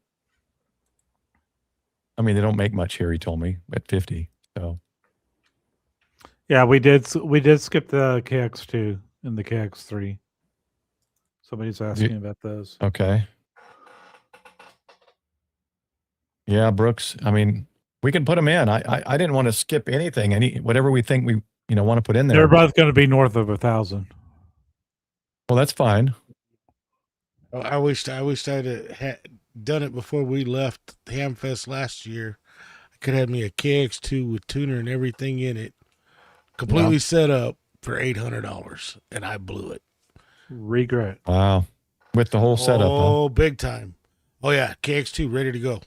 they don't make much here, he told me, at 50. So, Yeah, we did skip the KX2 and the KX3. Somebody's asking about those. okay. Yeah, Brooks. I mean, we can put them in. I didn't want to skip anything. Whatever we think we want to put in there. They're both going to be north of 1,000. Well, that's fine. I wished I'd had done it before we left Hamfest last year. I could have had me a KX2 with tuner and everything in it, completely set up for $800, and I blew it. Regret. Wow. With the whole setup. Oh, big time. Oh yeah, KX2 ready to go.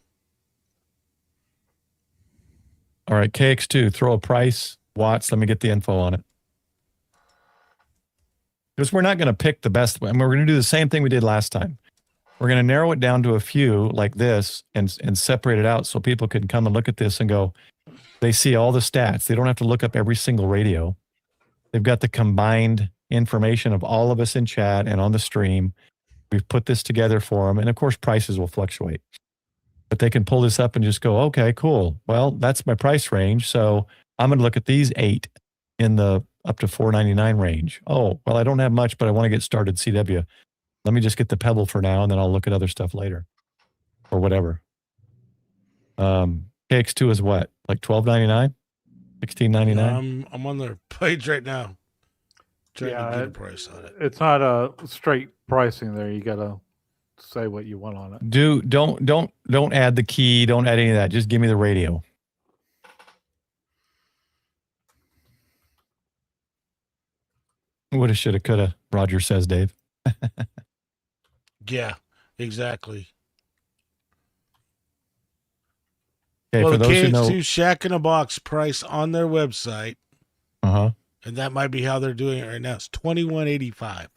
All right, KX2, throw a price, watts. Let me get the info on it. Because we're not going to pick the best. I mean, we're going to do the same thing we did last time. We're going to narrow it down to a few like this and separate it out so people can come and look at this and go, they see all the stats. They don't have to look up every single radio. They've got the combined information of all of us in chat and on the stream. We've put this together for them. And of course, prices will fluctuate. But they can pull this up and just go, okay, cool. Well, that's my price range. So I'm going to look at these 8 in the up to $499 range. Oh, well, I don't have much, but I want to get started CW. Let me just get the Pebble for now, and then I'll look at other stuff later or whatever. KX2 is what? Like $12.99? $16.99? I'm on their page right now. Trying to get a price on it. It's not a straight pricing there. You got to say what you want on it. Don't add the key. Don't add any of that. Just give me the radio. Woulda, shoulda, coulda, Roger says, Dave. Yeah, exactly. Okay, Well, for the those who KX2 know, Shack in a Box price on their website, and that might be how they're doing it right now. It's $21.85.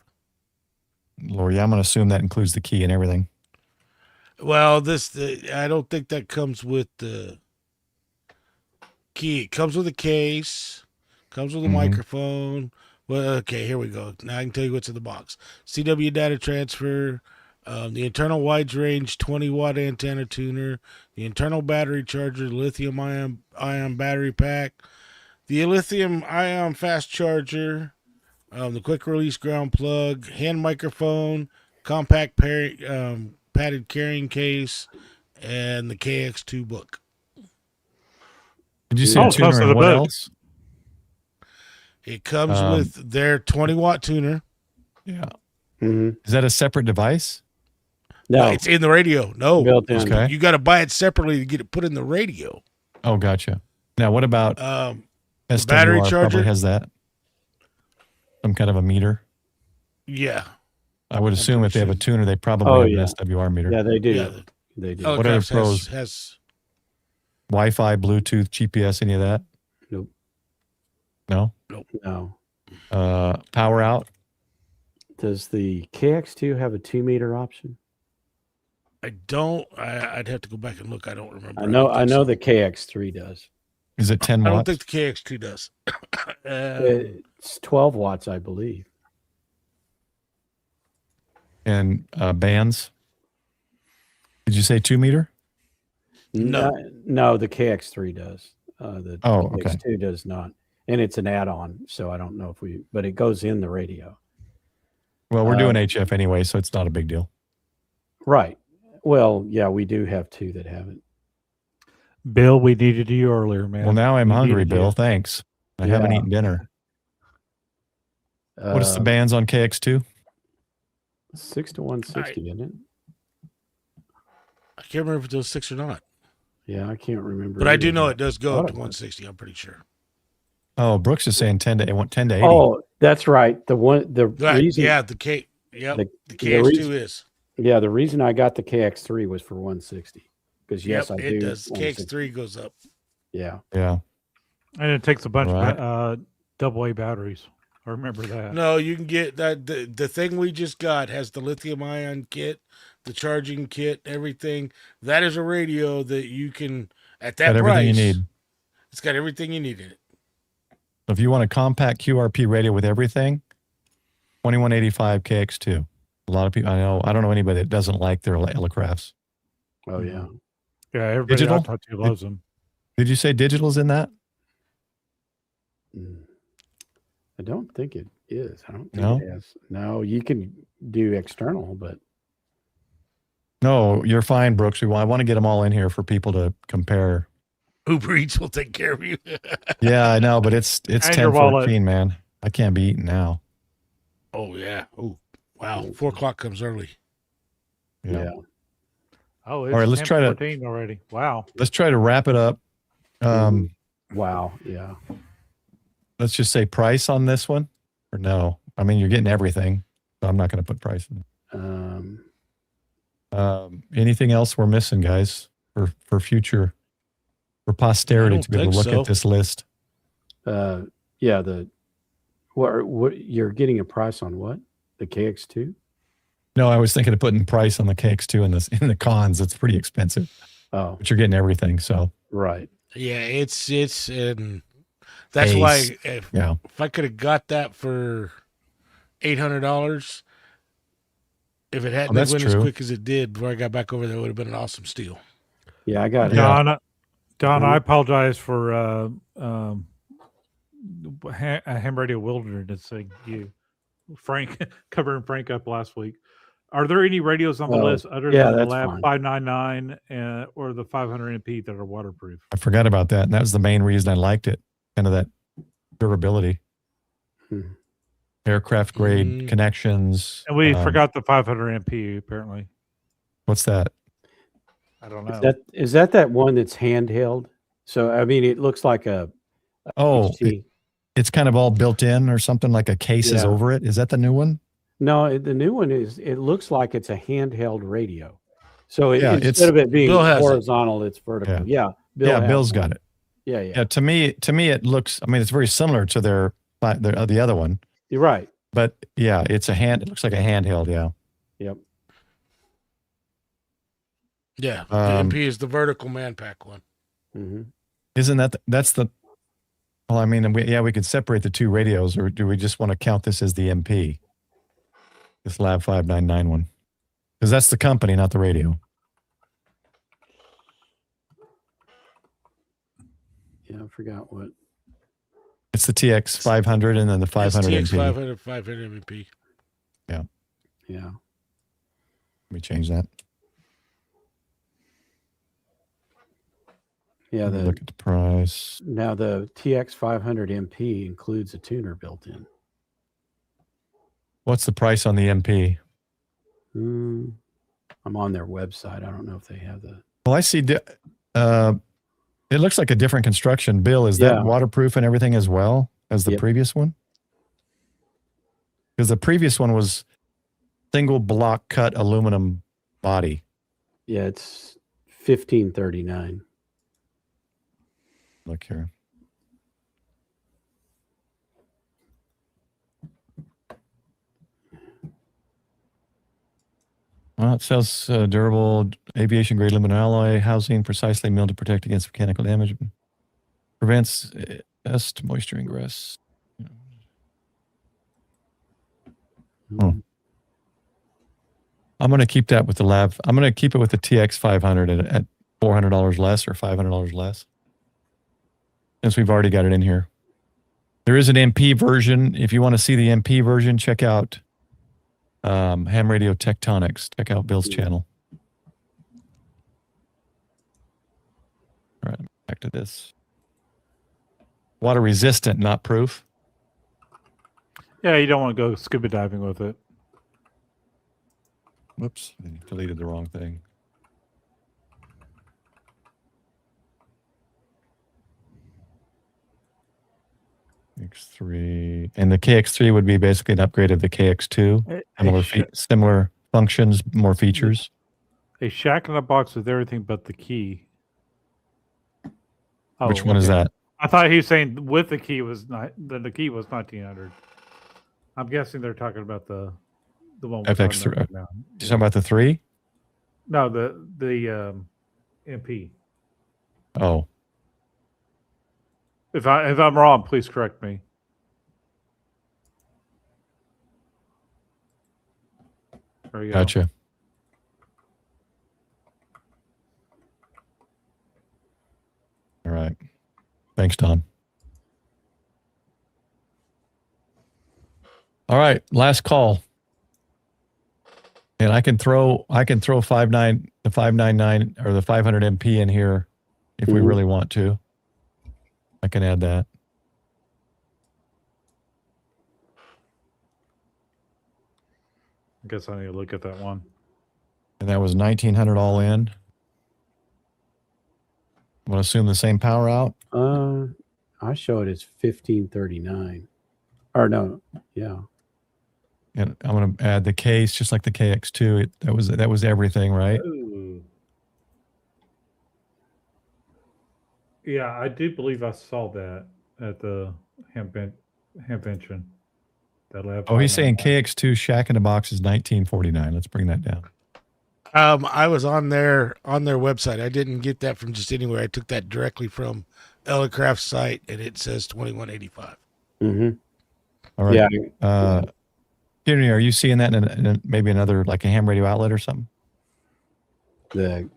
Lori, I'm going to assume that includes the key and everything. Well, I don't think that comes with the key. It comes with a case, comes with a microphone. Well, okay, here we go. Now I can tell you what's in the box. CW data transfer, the internal wide range 20-watt antenna tuner, the internal battery charger, lithium ion battery pack, the lithium ion fast charger, the quick release ground plug, hand microphone, compact padded carrying case, and the KX2 book. Did you say tuner and what else? It comes with their 20-watt tuner. Yeah. Is that a separate device? No, it's in the radio. No, built in. Okay. You got to buy it separately to get it put in the radio. Oh, gotcha. Now, what about the SWR? battery charger? Probably has that. Some kind of a meter. Yeah. I would assume if they have a tuner, they probably have an SWR meter. Yeah, they do. Yeah. They do. Oh, What are the pros? Has Wi-Fi, Bluetooth, GPS, any of that? Nope. No? No. Power out? Does the KX2 have a 2-meter option? I don't. I'd have to go back and look. I don't remember. I know the KX3 does. Is it 10 watts? I don't think the KX2 does. It's 12 watts, I believe. And bands? Did you say 2-meter? No. No, the KX3 does. The okay. KX2 does not. And it's an add-on, so I don't know but it goes in the radio. Well, we're doing HF anyway, so it's not a big deal. Right. Well, yeah, we do have 2 that haven't. Bill, we needed you earlier, man. Well, now I'm hungry, needed you. Bill. Thanks. I haven't eaten dinner. What is the bands on KX2? 6 to 160, isn't it? I can't remember if it does 6 or not. Yeah, I can't remember. But I do know it does go up to Oh. 160. I'm pretty sure. Oh, Brooks is saying 10 to 80. Oh, that's right. The reason, Yeah, the KX2 reason- is. Yeah, the reason I got the KX3 was for 160. Because yes, I do. it does. 160. KX3 goes up. Yeah. Yeah. And it takes a bunch Right. of AA batteries. I remember that. No, you can get that. The thing we just got has the lithium ion kit, the charging kit, everything. That is a radio that you can, at that Got everything you price, need. it's got everything you need in it. If you want a compact QRP radio with everything, 2185 KX2. A lot of people I don't know anybody that doesn't like their Elecrafts. Oh yeah. Yeah, everybody Digital? I talk to loves them. Did you say digital's in that? Mm. I don't think it is. I don't think No? it has. No, you can do external, but No, you're fine, Brooks. I want to get them all in here for people to compare. Uber Eats will take care of you. Yeah, I know, but it's And your wallet. 10:14, man. I can't be eating now. Oh yeah. Oh wow. 4 o'clock comes early. yeah. Oh, it's All right, let's try to- 10:14 already. Wow. Let's try to wrap it up. Wow. Yeah. Let's just say price on this one, or no? I mean, you're getting everything, so I'm not going to put price in. Anything else we're missing, guys, for future, for posterity I to be able don't to look think at so. this list? Yeah. What you're getting a price on what? The KX2? No, I was thinking of putting price on the KX2 in the cons. It's pretty expensive, Oh, but you're getting everything. So right. Yeah, it's and that's why if I could have got that for $800, if it hadn't that's went as true. quick as it did before I got back over there, it would have been an awesome steal. Yeah, I got it. Yeah. Don, I apologize for ham radio wilderness. You, Frank, covering Frank up last week. Are there any radios on the list other yeah, than the that's Lab fine. 599 or the 500 MP that are waterproof? I forgot about that, and that was the main reason I liked it. Kind of that durability, aircraft grade connections. And we forgot the 500 MP. Apparently, What's that? I don't know. Is that one that's handheld? So I mean, it looks like a Oh, HT. it's kind of all built in or something, like a case is Yeah. over it. Is that the new one? No, the new one is. It looks like it's a handheld radio. So Yeah, instead of it being Bill has it. horizontal, it's vertical. Yeah, Bill's got it. Yeah. Yeah, to me, it looks. I mean, it's very similar to the other one, You're right. but yeah, it's a hand. It looks like a handheld. Yeah. Yep. Yeah, the MP is the vertical man pack one. Mm-hmm. Isn't that's the? Well, I mean, we could separate the two radios, or do we just want to count this as the MP? This Lab 599 one, because that's the company, not the radio. Yeah, I forgot what. It's the TX 500 and then the 500 TX MP. 500 MP. Yeah. Let me change that. Yeah. Look at the price. Now the TX 500 MP includes a tuner built in. What's the price on the MP? I'm on their website. I don't know if they have the. Well, I see. It looks like a different construction. Bill, is that waterproof and everything as well as the previous one? Because the previous one was single block cut aluminum body. Yeah, it's $1539. Look here. Well, it says durable aviation grade aluminum alloy housing, precisely milled to protect against mechanical damage, prevents dust, moisture ingress. I'm going to keep that with the Lab. I'm going to keep it with the TX 500 at $400 less or $500 less, since we've already got it in here. There is an MP version. If you want to see the MP version, check out Ham Radio Tectonics. Check out Bill's channel. All right, back to this. Water resistant, not proof. Yeah, you don't want to go scuba diving with it. Whoops, I deleted the wrong thing. X3, and the KX3 would be basically an upgrade of the KX2. Similar functions, more features. A shack in a box with everything but the key. Oh, Which one is that? I thought he was saying with the key was not the key was 1900. I'm guessing they're talking about the one we're talking FX3. about now. You talking about the 3? No, the MP. Oh, If I'm wrong, please correct me. There you go. gotcha. All right. Thanks, Don. All right, last call. And I can throw 599 or the 500 MP in here if we really want to. I can add that. I guess I need to look at that one. And that was 1900 all in. I'm going to assume the same power out. I show it as 1539. Or no, yeah. And I'm going to add the case just like the KX2. That was everything, right? Ooh. Yeah, I do believe I saw that at the Hamvention. Oh, he's saying KX2 Shack in the Box is 1949. Let's bring that down. I was on their website. I didn't get that from just anywhere. I took that directly from Ellicraft's site, and it says 2185. Mm-hmm. All right. Yeah. Henry, are you seeing that in maybe another, like a ham radio outlet or something? The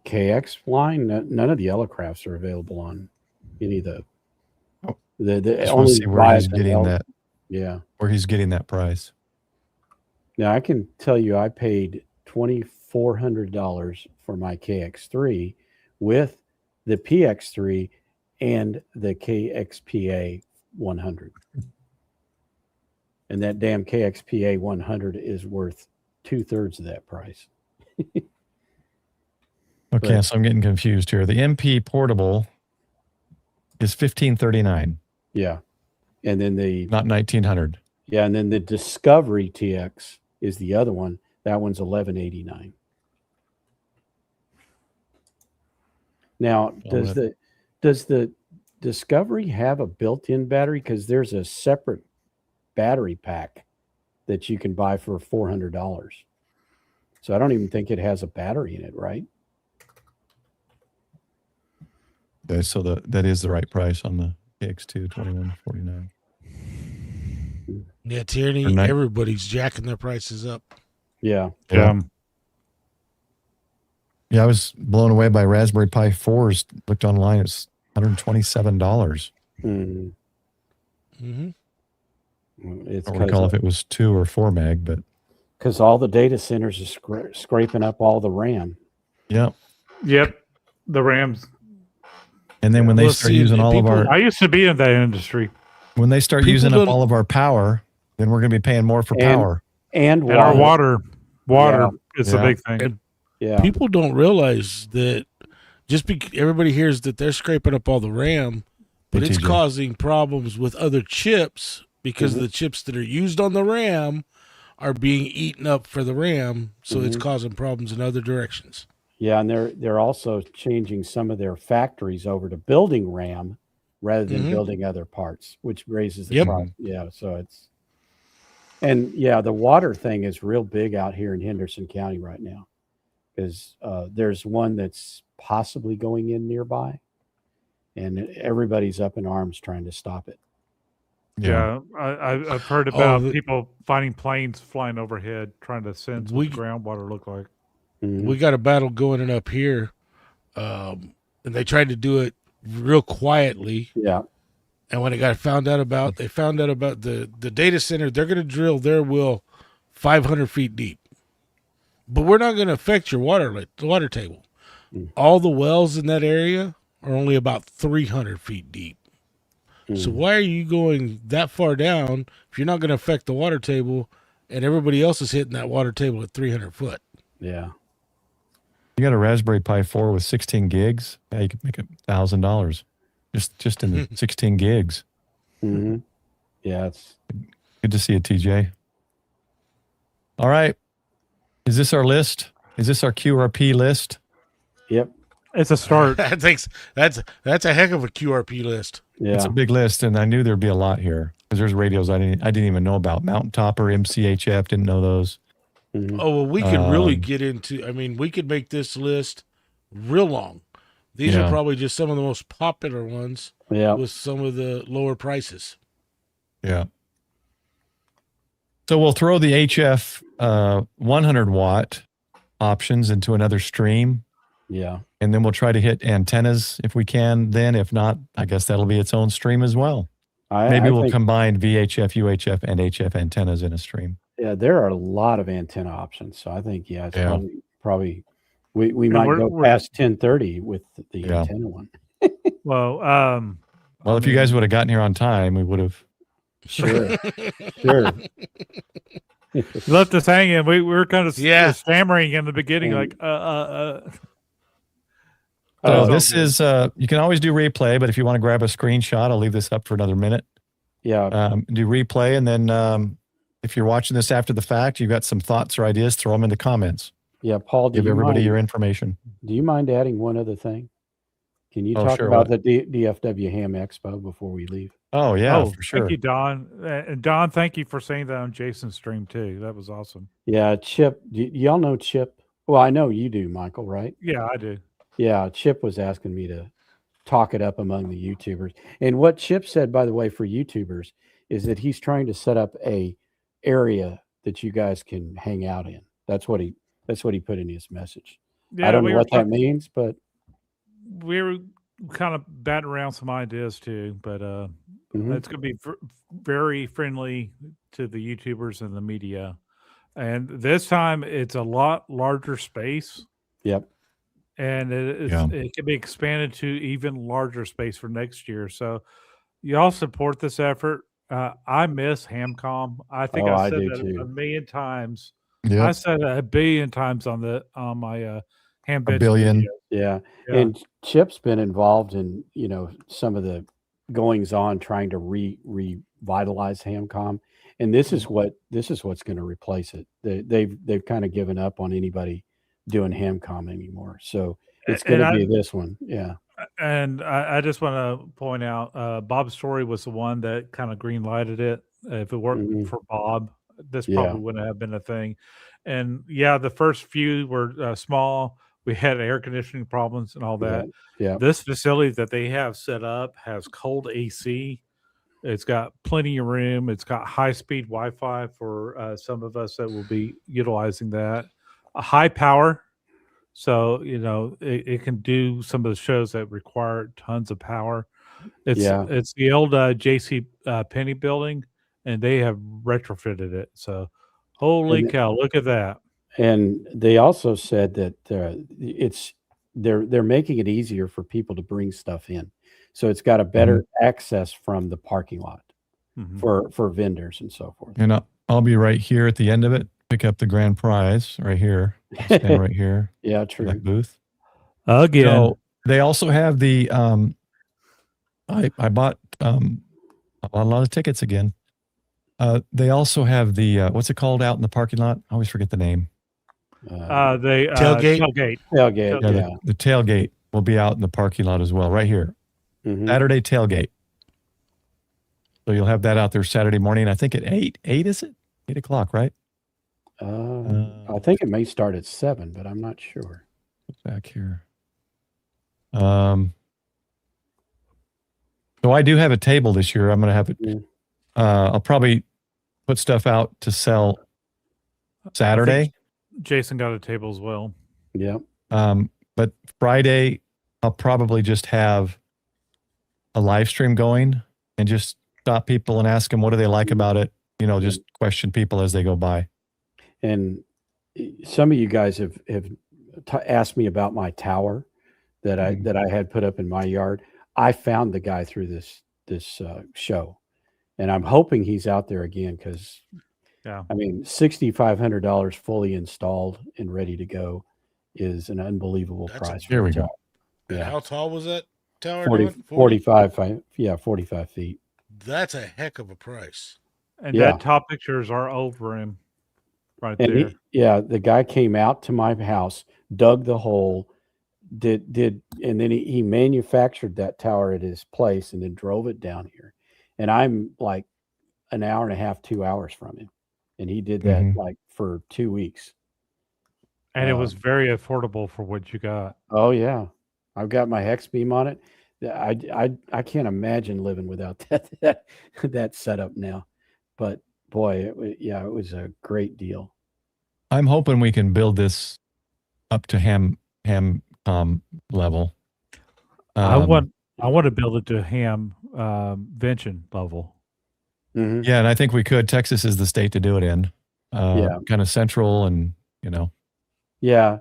KX line, none of the Ellicrafts are available on any of the. The Just want only to see where he's getting that. Yeah. Where he's getting that price. Now I can tell you, I paid $2,400 for my KX3 with the PX3 and the KXPA 100. And that damn KXPA 100 is worth 2/3 of that price. Okay, so I'm getting confused here. The MP portable is 1539. Yeah. And then not 1900. Yeah, and then the Discovery TX is the other one. That one's 1189. Now, does the Discovery have a built-in battery? Because there's a separate battery pack that you can buy for $400. So I don't even think it has a battery in it, right? Okay, so that is the right price on the KX2 2149. Yeah, Tierney, everybody's jacking their prices up. Yeah. Yeah, I was blown away by Raspberry Pi 4s. Looked online, it's $127. Mm-hmm. Mm-hmm. It's I don't recall if it was 2 or 4 meg, but because all the data centers are scraping up all the RAM. Yep. The RAMs. And then when they start using all of our, I used to be in that industry. When they start using up all of our power, then we're going to be paying more for power and water. Our water is a big thing. And people don't realize that everybody hears that they're scraping up all the RAM, but it's causing problems with other chips because the chips that are used on the RAM are being eaten up for the RAM, so it's causing problems in other directions. Yeah, and they're also changing some of their factories over to building RAM rather than building other parts, which raises the price. Yeah, so the water thing is real big out here in Henderson County right now, because there's one that's possibly going in nearby, and everybody's up in arms trying to stop it. Yeah, I've heard about people finding planes flying overhead trying to sense what groundwater look like. We got a battle going up here, and they tried to do it real quietly. Yeah. And when they found out about the data center, they're going to drill their well 500 feet deep. But we're not going to affect your water table. All the wells in that area are only about 300 feet deep. So why are you going that far down if you're not going to affect the water table and everybody else is hitting that water table at 300 foot? Yeah. You got a Raspberry Pi 4 with 16 gigs. Yeah, you could make $1,000 just in the 16 gigs. Mm-hmm. Yeah, it's good to see you, TJ. All right. Is this our list? Is this our QRP list? Yep. It's a start. That's a heck of a QRP list. It's Yeah. a big list, and I knew there'd be a lot here because there's radios I didn't even know about. Mountain Topper, MCHF, didn't know those. Mhm. Oh well, we could really Um, get into. I mean, we could make this list real long. These are Yeah. probably just some of the most popular ones Yeah. with some of the lower prices. Yeah. So we'll throw the HF 100 watt options into another stream, Yeah. and then we'll try to hit antennas if we can. Then, if not, I guess that'll be its own stream as well. Maybe I we'll think, combine VHF, UHF, and HF antennas in a stream. yeah, there are a lot of antenna options. So I think, yeah, it's Yeah. probably we And might we're- go we're- past 1030 with the Yeah. antenna one. Well, Well, if you guys would have gotten here on time, we would have. Sure. Sure. you left us hanging. We were kind of Yeah. stammering in the beginning, And- like, So Oh, this is you can always do replay, but if you want to grab a screenshot, I'll leave this up for another minute. Yeah. Do replay, and then if you're watching this after the fact, you've got some thoughts or ideas, throw them in the comments. Yeah. Paul, Give everybody your information. do you mind adding one other thing? Can you Oh, talk sure, about what? the DFW Ham Expo before we leave? Oh yeah, for sure. Thank you, Don. And Don, thank you for saying that on Jason's stream too. That was awesome. Yeah, Chip. Y'all know Chip? Well, I know you do, Michael, right? Yeah, I do. Yeah, Chip was asking me to talk it up among the YouTubers. And what Chip said, by the way, for YouTubers, is that he's trying to set up a area that you guys can hang out in. That's what he put in his message. Yeah, I don't we know were what that means, but we were kind of batting around some ideas too, but mhm, it's going to be very friendly to the YouTubers and the media. And this time it's a lot larger space, yep. and Yeah. it can be expanded to even larger space for next year. So y'all support this effort. I miss Hamcom. I think Oh, I I said do that too. a million times. I Yeah, said it a billion times on my ham a bitch billion. video. Yeah. Yeah. And Chip's been involved in, some of the goings on trying to revitalize Hamcom. And this is what's going to replace it. They've kind of given up on anybody doing Hamcom anymore. So it's going And to be this one. Yeah. And I just want to point out, Bob's story was the one that kind of green lighted it. If it weren't Mhm. for Bob, this Yeah. probably wouldn't have been a thing. And yeah, the first few were small. We had air conditioning problems and all that. Yeah. This facility that they have set up has cold AC. It's got plenty of room. It's got high speed Wi-Fi for some of us that will be utilizing that. A high power. So, it can do some of the shows that require tons of power. Yeah. It's the old JC Penney building, and they have retrofitted it. So, holy And- cow, look at that. And they also said that they're making it easier for people to bring stuff in. So it's got a better access from the parking lot Mhm. for vendors and so forth. And I'll be right here at the end of it. Pick up the grand prize right here. I'll stand right here. Yeah, for true. that booth. Again. So they also have the I bought a lot of tickets again. They also have the what's it called out in the parking lot? I always forget the name. Tailgate? Tailgate. Yeah, Yeah. the tailgate will be out in the parking lot as well, right here. Mhm. Saturday tailgate. So you'll have that out there Saturday morning. I think at 8. 8 is it? 8 o'clock, right? I think it may start at 7, but I'm not sure. Back here. So I do have a table this year. I'm going to have it. Yeah. I'll probably put stuff out to sell Saturday. Jason got a table as well. Yeah. But Friday, I'll probably just have a live stream going and just stop people and ask them what do they like about it. Just question people as they go by. And some of you guys have asked me about my tower that I had put up in my yard. I found the guy through this show, and I'm hoping he's out there again because, Yeah. I mean, $6,500 fully installed and ready to go is an unbelievable That's price. Here for we a go. tower. And Yeah. how tall was that tower? 45 feet. That's a heck of a price. And Yeah. that top pictures are over him right And there. the guy came out to my house, dug the hole, and then he manufactured that tower at his place and then drove it down here. And I'm like an hour and a half, 2 hours from him. And he did that Mhm. like for 2 weeks. And it was very affordable for what you got. Oh yeah. I've got my hex beam on it. I can't imagine living without that setup now. But boy, it was a great deal. I'm hoping we can build this up to ham level. I want to build it to ham vention level. Mhm. Yeah, and I think we could. Texas is the state to do it in. Yeah. Kind of central, and Yeah.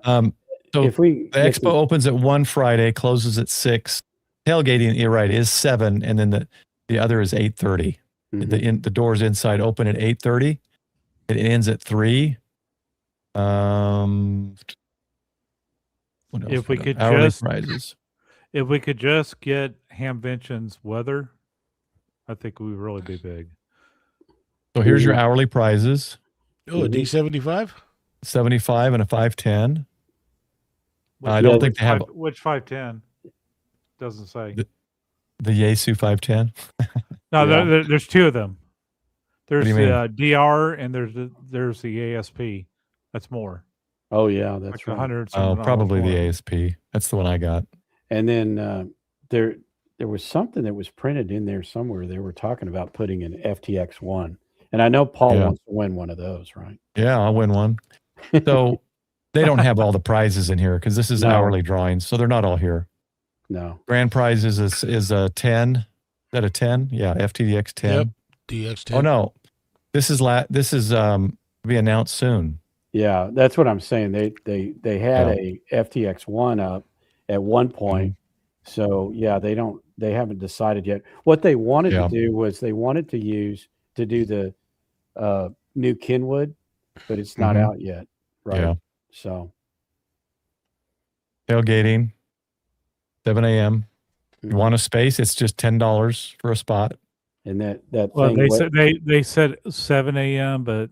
So If we the get expo opens at 1 Friday, closes at 6. Tailgating, you're right, is 7, and then the other is 8:30. Mhm. The doors inside open at 8:30. It ends at 3. What else If we could hourly just prizes. if we could just get Hamvention's weather, I think we would really be big. So here's your hourly prizes: Oh, a D75? 75 and a 510. I Which- don't which think they have five- which 510 doesn't say. the Yaesu 510. No, Yeah. there's two of them. There's do you the DR and there's the ASP. That's more. Oh yeah, that's Like right. 100. Oh, something probably more. the ASP. That's the one I got. And then there was something that was printed in there somewhere. They were talking about putting an FTX1, and I know Paul Yeah. wants to win one of those, right? Yeah, I'll win one. So they don't have all the prizes in here because this is No. hourly drawings, so they're not all here. No. Grand prize is a 10. Is that a 10? Yeah, FTDX 10. Yep. DX10. Oh no, this is be announced soon. Yeah, that's what I'm saying. They had Yeah. a FTX1 up at one point. So yeah, they haven't decided yet. What they wanted Yeah. to do was they wanted to do the new Kenwood, but it's not Mhm. out yet, right? Yeah. So Tailgating, 7 a.m. You Mhm. want a space? It's just $10 for a spot. and that Well, thing they wa- said they said 7 a.m. But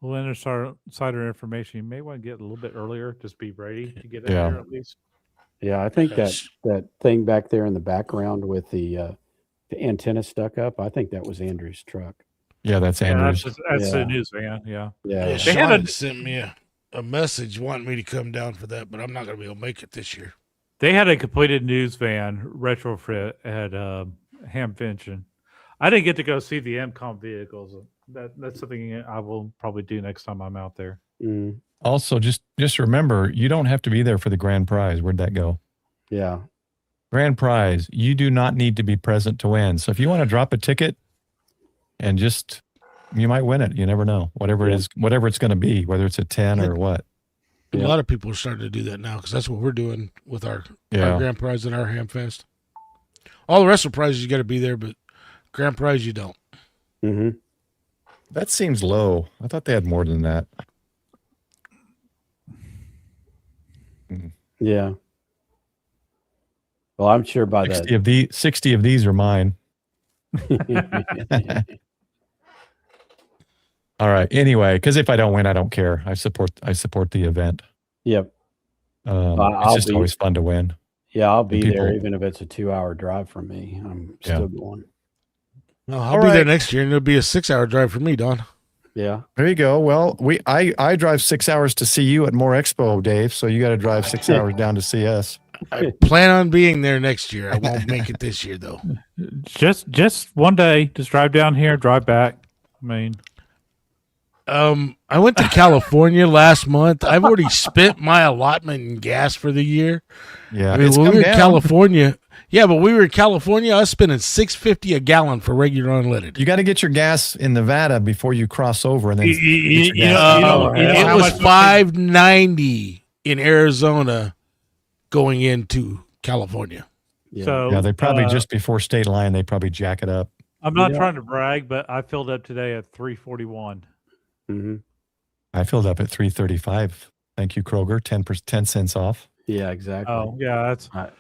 we'll insider information. You may want to get a little bit earlier. Just be ready to get in Yeah. there at least. Yeah, I think Yes. that thing back there in the background with the antenna stuck up, I think that was Andrew's truck. Yeah, that's Yeah, Andrews. that's Yeah. the news van. Yeah. Yeah. Yeah, They had Sean a- sent me a message wanting me to come down for that, but I'm not going to be able to make it this year. They had a completed news van retrofit at Hamvention. I didn't get to go see the MCOM vehicles. That's something I will probably do next time I'm out there. Mm, Also, just remember, you don't have to be there for the grand prize. Where'd that go? yeah. Grand prize. You do not need to be present to win. So if you want to drop a ticket and you might win it. You never know. Whatever it Yeah. is, whatever it's going to be, whether it's a 10 or what. A Yeah. lot of people are starting to do that now because that's what we're doing with our grand prize and our ham fest. All the rest of the prizes you got to be there, but grand prize you don't. Hmm. That seems low. I thought they had more than that. Yeah. Well, I'm sure by 60 of these are mine. that. All right. Anyway, because if I don't win, I don't care. I support the event. Yep. It's I'll just be- always fun to win. Yeah, I'll be there people- even if it's a 2-hour drive from me. I'm Yeah. still going. Well, All I'll be there right. next year, and it'll be a 6-hour drive for me, Don. Yeah. There you go. Well, I drive 6 hours to see you at More Expo, Dave. So you got to drive 6 hours down to see us. I plan on being there next year. I won't make it this year, though. Just one day, just drive down here, drive back. I mean, I went to California last month. I've already spent my allotment in gas for the year. Yeah, I mean, it's when we come were in down. California, but we were in California. I was spending $6.50 a gallon for regular unleaded. You got to get your gas in Nevada before you cross over, and then get your you gas. know, It how was much- $5.90 in Arizona going into California. Yeah. So Yeah, they probably uh, just before state line, they probably jack it up. I'm not Yeah. trying to brag, but I filled up today at 341. Hmm. I filled up at 335. Thank you, Kroger. 10 cents off. Yeah, exactly. Oh, yeah, that's Right.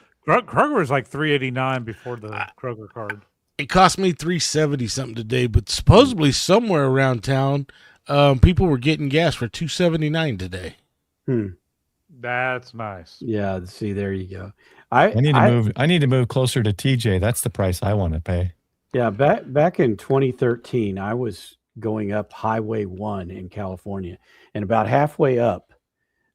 Kroger was like 389 before the Kroger card. It cost me $3.70 something today, but supposedly somewhere around town, people were getting gas for $2.79 today. Hmm. That's nice. Yeah, see, there you go. I need to move closer to TJ. That's the price I want to pay. Yeah, back in 2013, I was going up Highway 1 in California, and about halfway up,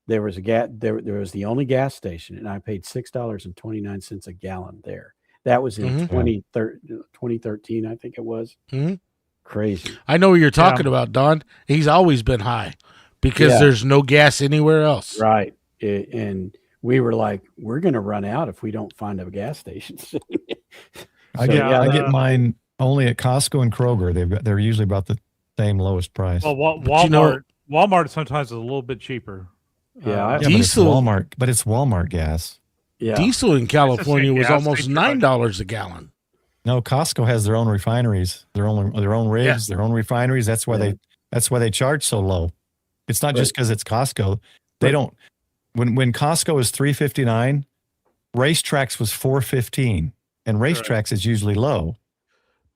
there was there was the only gas station, and I paid $6.29 a gallon there. That was in 2013, I think it was. Mm-hmm. Crazy. I know what you're talking about, Don. He's always been high because there's no gas anywhere else. Right. And we were like, we're going to run out if we don't find a gas station. I get mine only at Costco and Kroger. They're usually about the same lowest price. Well, Walmart sometimes is a little bit cheaper. Diesel, but it's Walmart gas. Yeah. Diesel in California was almost $9 a gallon. No, Costco has their own refineries, their own rigs, their own refineries. That's why they charge so low. It's not just because it's Costco. They don't. When Costco is $3.59, Racetracks was $4.15, and Racetracks is usually low.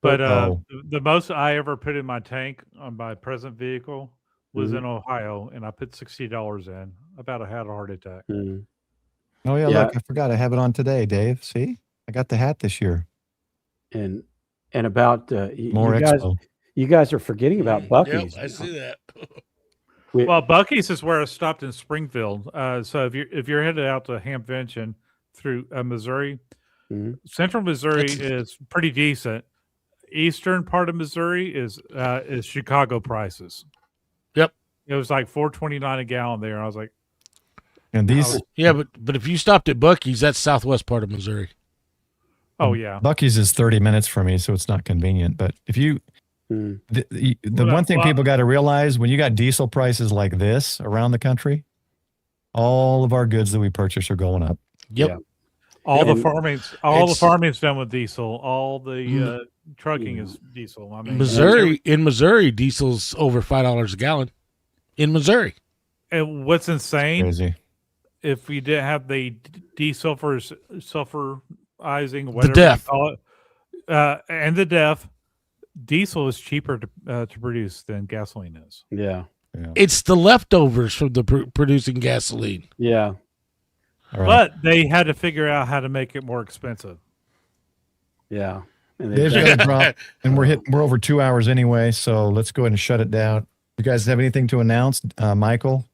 But the most I ever put in my tank on my present vehicle was in Ohio, and I put $60 in. About had a heart attack. Oh yeah, look, I forgot I have it on today, Dave. See, I got the hat this year. And about more Expo. You guys are forgetting about Buc-ee's. Yep, I see that. Well, Buc-ee's is where I stopped in Springfield. So if you're headed out to Hampvention through Missouri, Central Missouri is pretty decent. Eastern part of Missouri is Chicago prices. Yep, it was like $4.29 a gallon there. I was like, and these but if you stopped at Buc-ee's, that's southwest part of Missouri. Oh yeah, Buc-ee's is 30 minutes from me, so it's not convenient. But if you the one thing people got to realize, when you got diesel prices like this around the country, all of our goods that we purchase are going up. Yep. Yeah. All the farming's done with diesel. All the trucking is diesel. I mean, in Missouri, diesel's over $5 a gallon. In Missouri, and what's insane? Crazy. If we didn't have the sulfurizing, whatever the death, you call it, and the death, diesel is cheaper to produce than gasoline is. Yeah. It's the leftovers from the producing gasoline. Yeah. All right. But they had to figure out how to make it more expensive. Yeah. And Dave's gonna drop, and we're over 2 hours anyway, so let's go ahead and shut it down. You guys have anything to announce, Michael?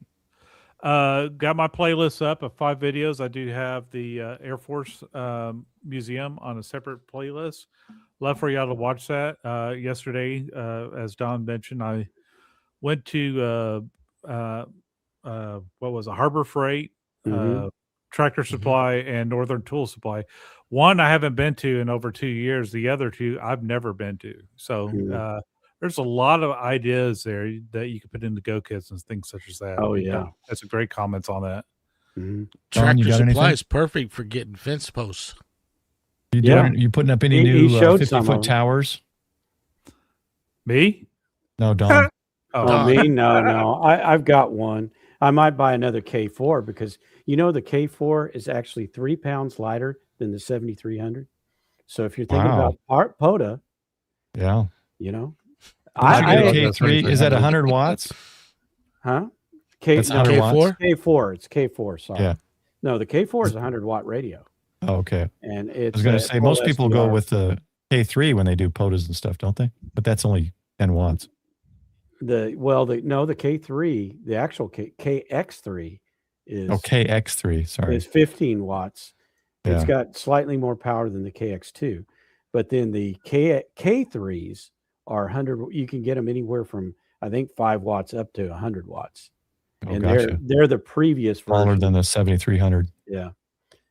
Got my playlist up of 5 videos. I do have the Air Force Museum on a separate playlist. Love for y'all to watch that. Yesterday, as Don mentioned, I went to what was a Harbor Freight, Tractor Supply, and Northern Tool Supply. One I haven't been to in over 2 years. The other two I've never been to. So there's a lot of ideas there that you can put into Go Kits and things such as that. Oh yeah, that's a great comments on that. Tractor Supply is perfect for getting fence posts. You putting up any new 50-foot towers? Me? No, Don. Me? No. I've got one. I might buy another K4 because the K4 is actually 3 pounds lighter than the 7300. So if you're thinking about POTA, K3 is that 100 watts? Huh? That's 100 watts? K4. It's K4. Sorry. Yeah. No, the K4 is a 100-watt radio. Oh, okay. And it's, I was going to say most people go with the K3 when they do POTAs and stuff, don't they? But that's only 10 watts. The K3, the actual KX3 is KX3. Sorry, is 15 watts. Yeah. It's got slightly more power than the KX2, but then the K3s are 100. You can get them anywhere from I think 5 watts up to 100 watts, and they're the previous version. Smaller than the 7300. Yeah,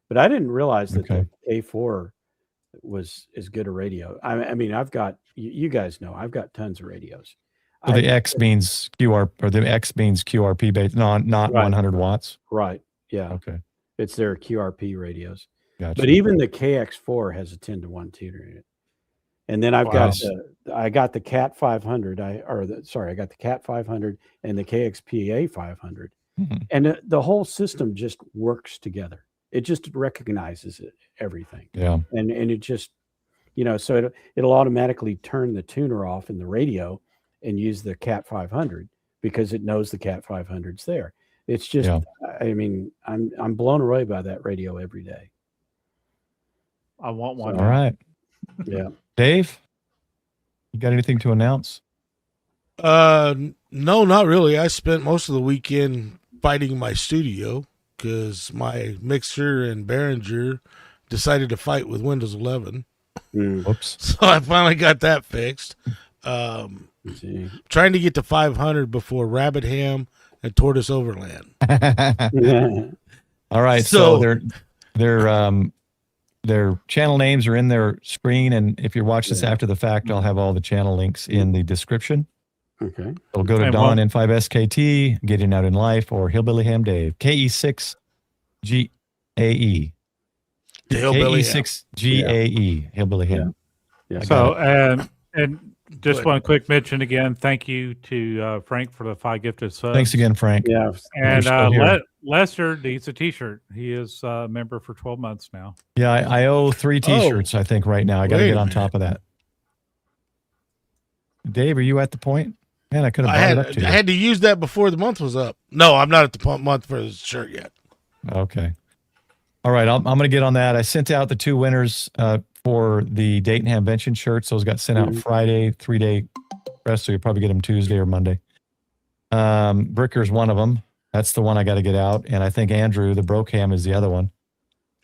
but I didn't realize that the K4 was as good a radio. I mean, I've got you guys know I've got tons of radios. So the X means QRP based, not 100 watts. Right. Yeah. Okay. It's their QRP radios. Gotcha. But even the KX4 has a 10-to-1 tuner in it. And then I got the Cat 500. I got the Cat 500 and the KXPA 500. And the whole system just works together. It just recognizes everything. Yeah. And it just, so it'll automatically turn the tuner off in the radio and use the Cat 500 because it knows the Cat 500's there. It's just, I mean, I'm blown away by that radio every day. I want one. All right. Yeah. Dave, you got anything to announce? No, not really. I spent most of the weekend fighting my studio because my mixer and Behringer decided to fight with Windows 11. Whoops. So I finally got that fixed. See. Trying to get to 500 before Rabbit Ham and Tortoise Overland. All right. So their channel names are in their screen. And if you watch this after the fact, I'll have all the channel links in the description. Okay. It'll go to And Don N5SKT, Getting Out in Life, or Hillbilly Ham Dave, KE6GAE. The Hillbilly Ham. KE6GAE, Hillbilly Ham. Yeah. So, and just one quick mention again. Thank you to Frank for the 5 gifted subs. Thanks again, Frank. Yeah. And You're still here. Lester needs a T-shirt. He is a member for 12 months now. Yeah, I owe 3 T-shirts, I think, right now. I got to wait get a on top of that. Dave, are you at the point? Man, I could have brought it up to you. I had to use that before the month was up. No, I'm not at the month for the shirt yet. Okay. All right, I'm going to get on that. I sent out the 2 winners for the Dayton Hamvention shirts. Those got sent out Friday, 3-day rest, so you'll probably get them Tuesday or Monday. Bricker's one of them. That's the one I got to get out. And I think Andrew, the Broke Ham, is the other one.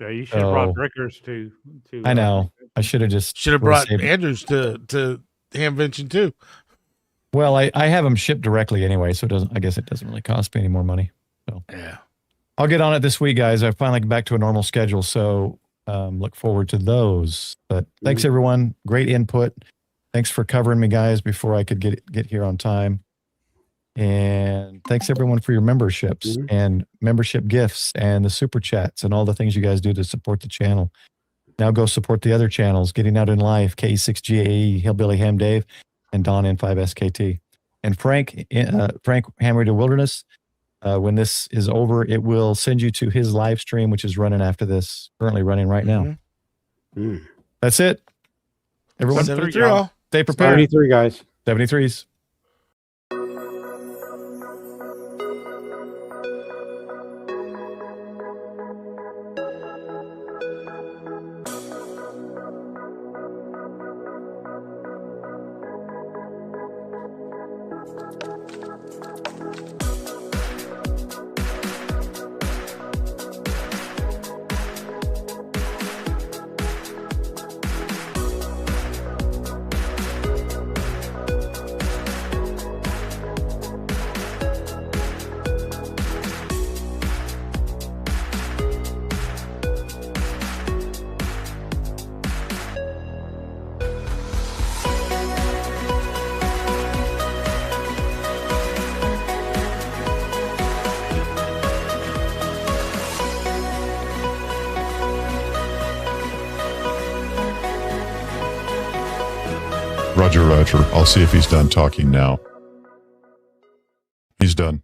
Yeah, you should have brought Brickers to. I know. I should have just... Should have brought Andrews to Hamvention too. Well, I have them shipped directly anyway, so it doesn't. I guess it doesn't really cost me any more money. So yeah, I'll get on it this week, guys. I finally get back to a normal schedule, so look forward to those. But thanks everyone, great input. Thanks for covering me, guys, before I could get here on time. And thanks everyone for your memberships and membership gifts and the super chats and all the things you guys do to support the channel. Now go support the other channels: Getting Out in Life, KE6GAE, Hillbilly Ham Dave, and Don N5SKT. And Frank Hammer to Wilderness, when this is over, it will send you to his live stream, which is running after this, currently running right now. That's it. Everyone, 73 all. stay prepared. 73, guys. 73s. Roger, Roger. I'll see if he's done talking now. He's done.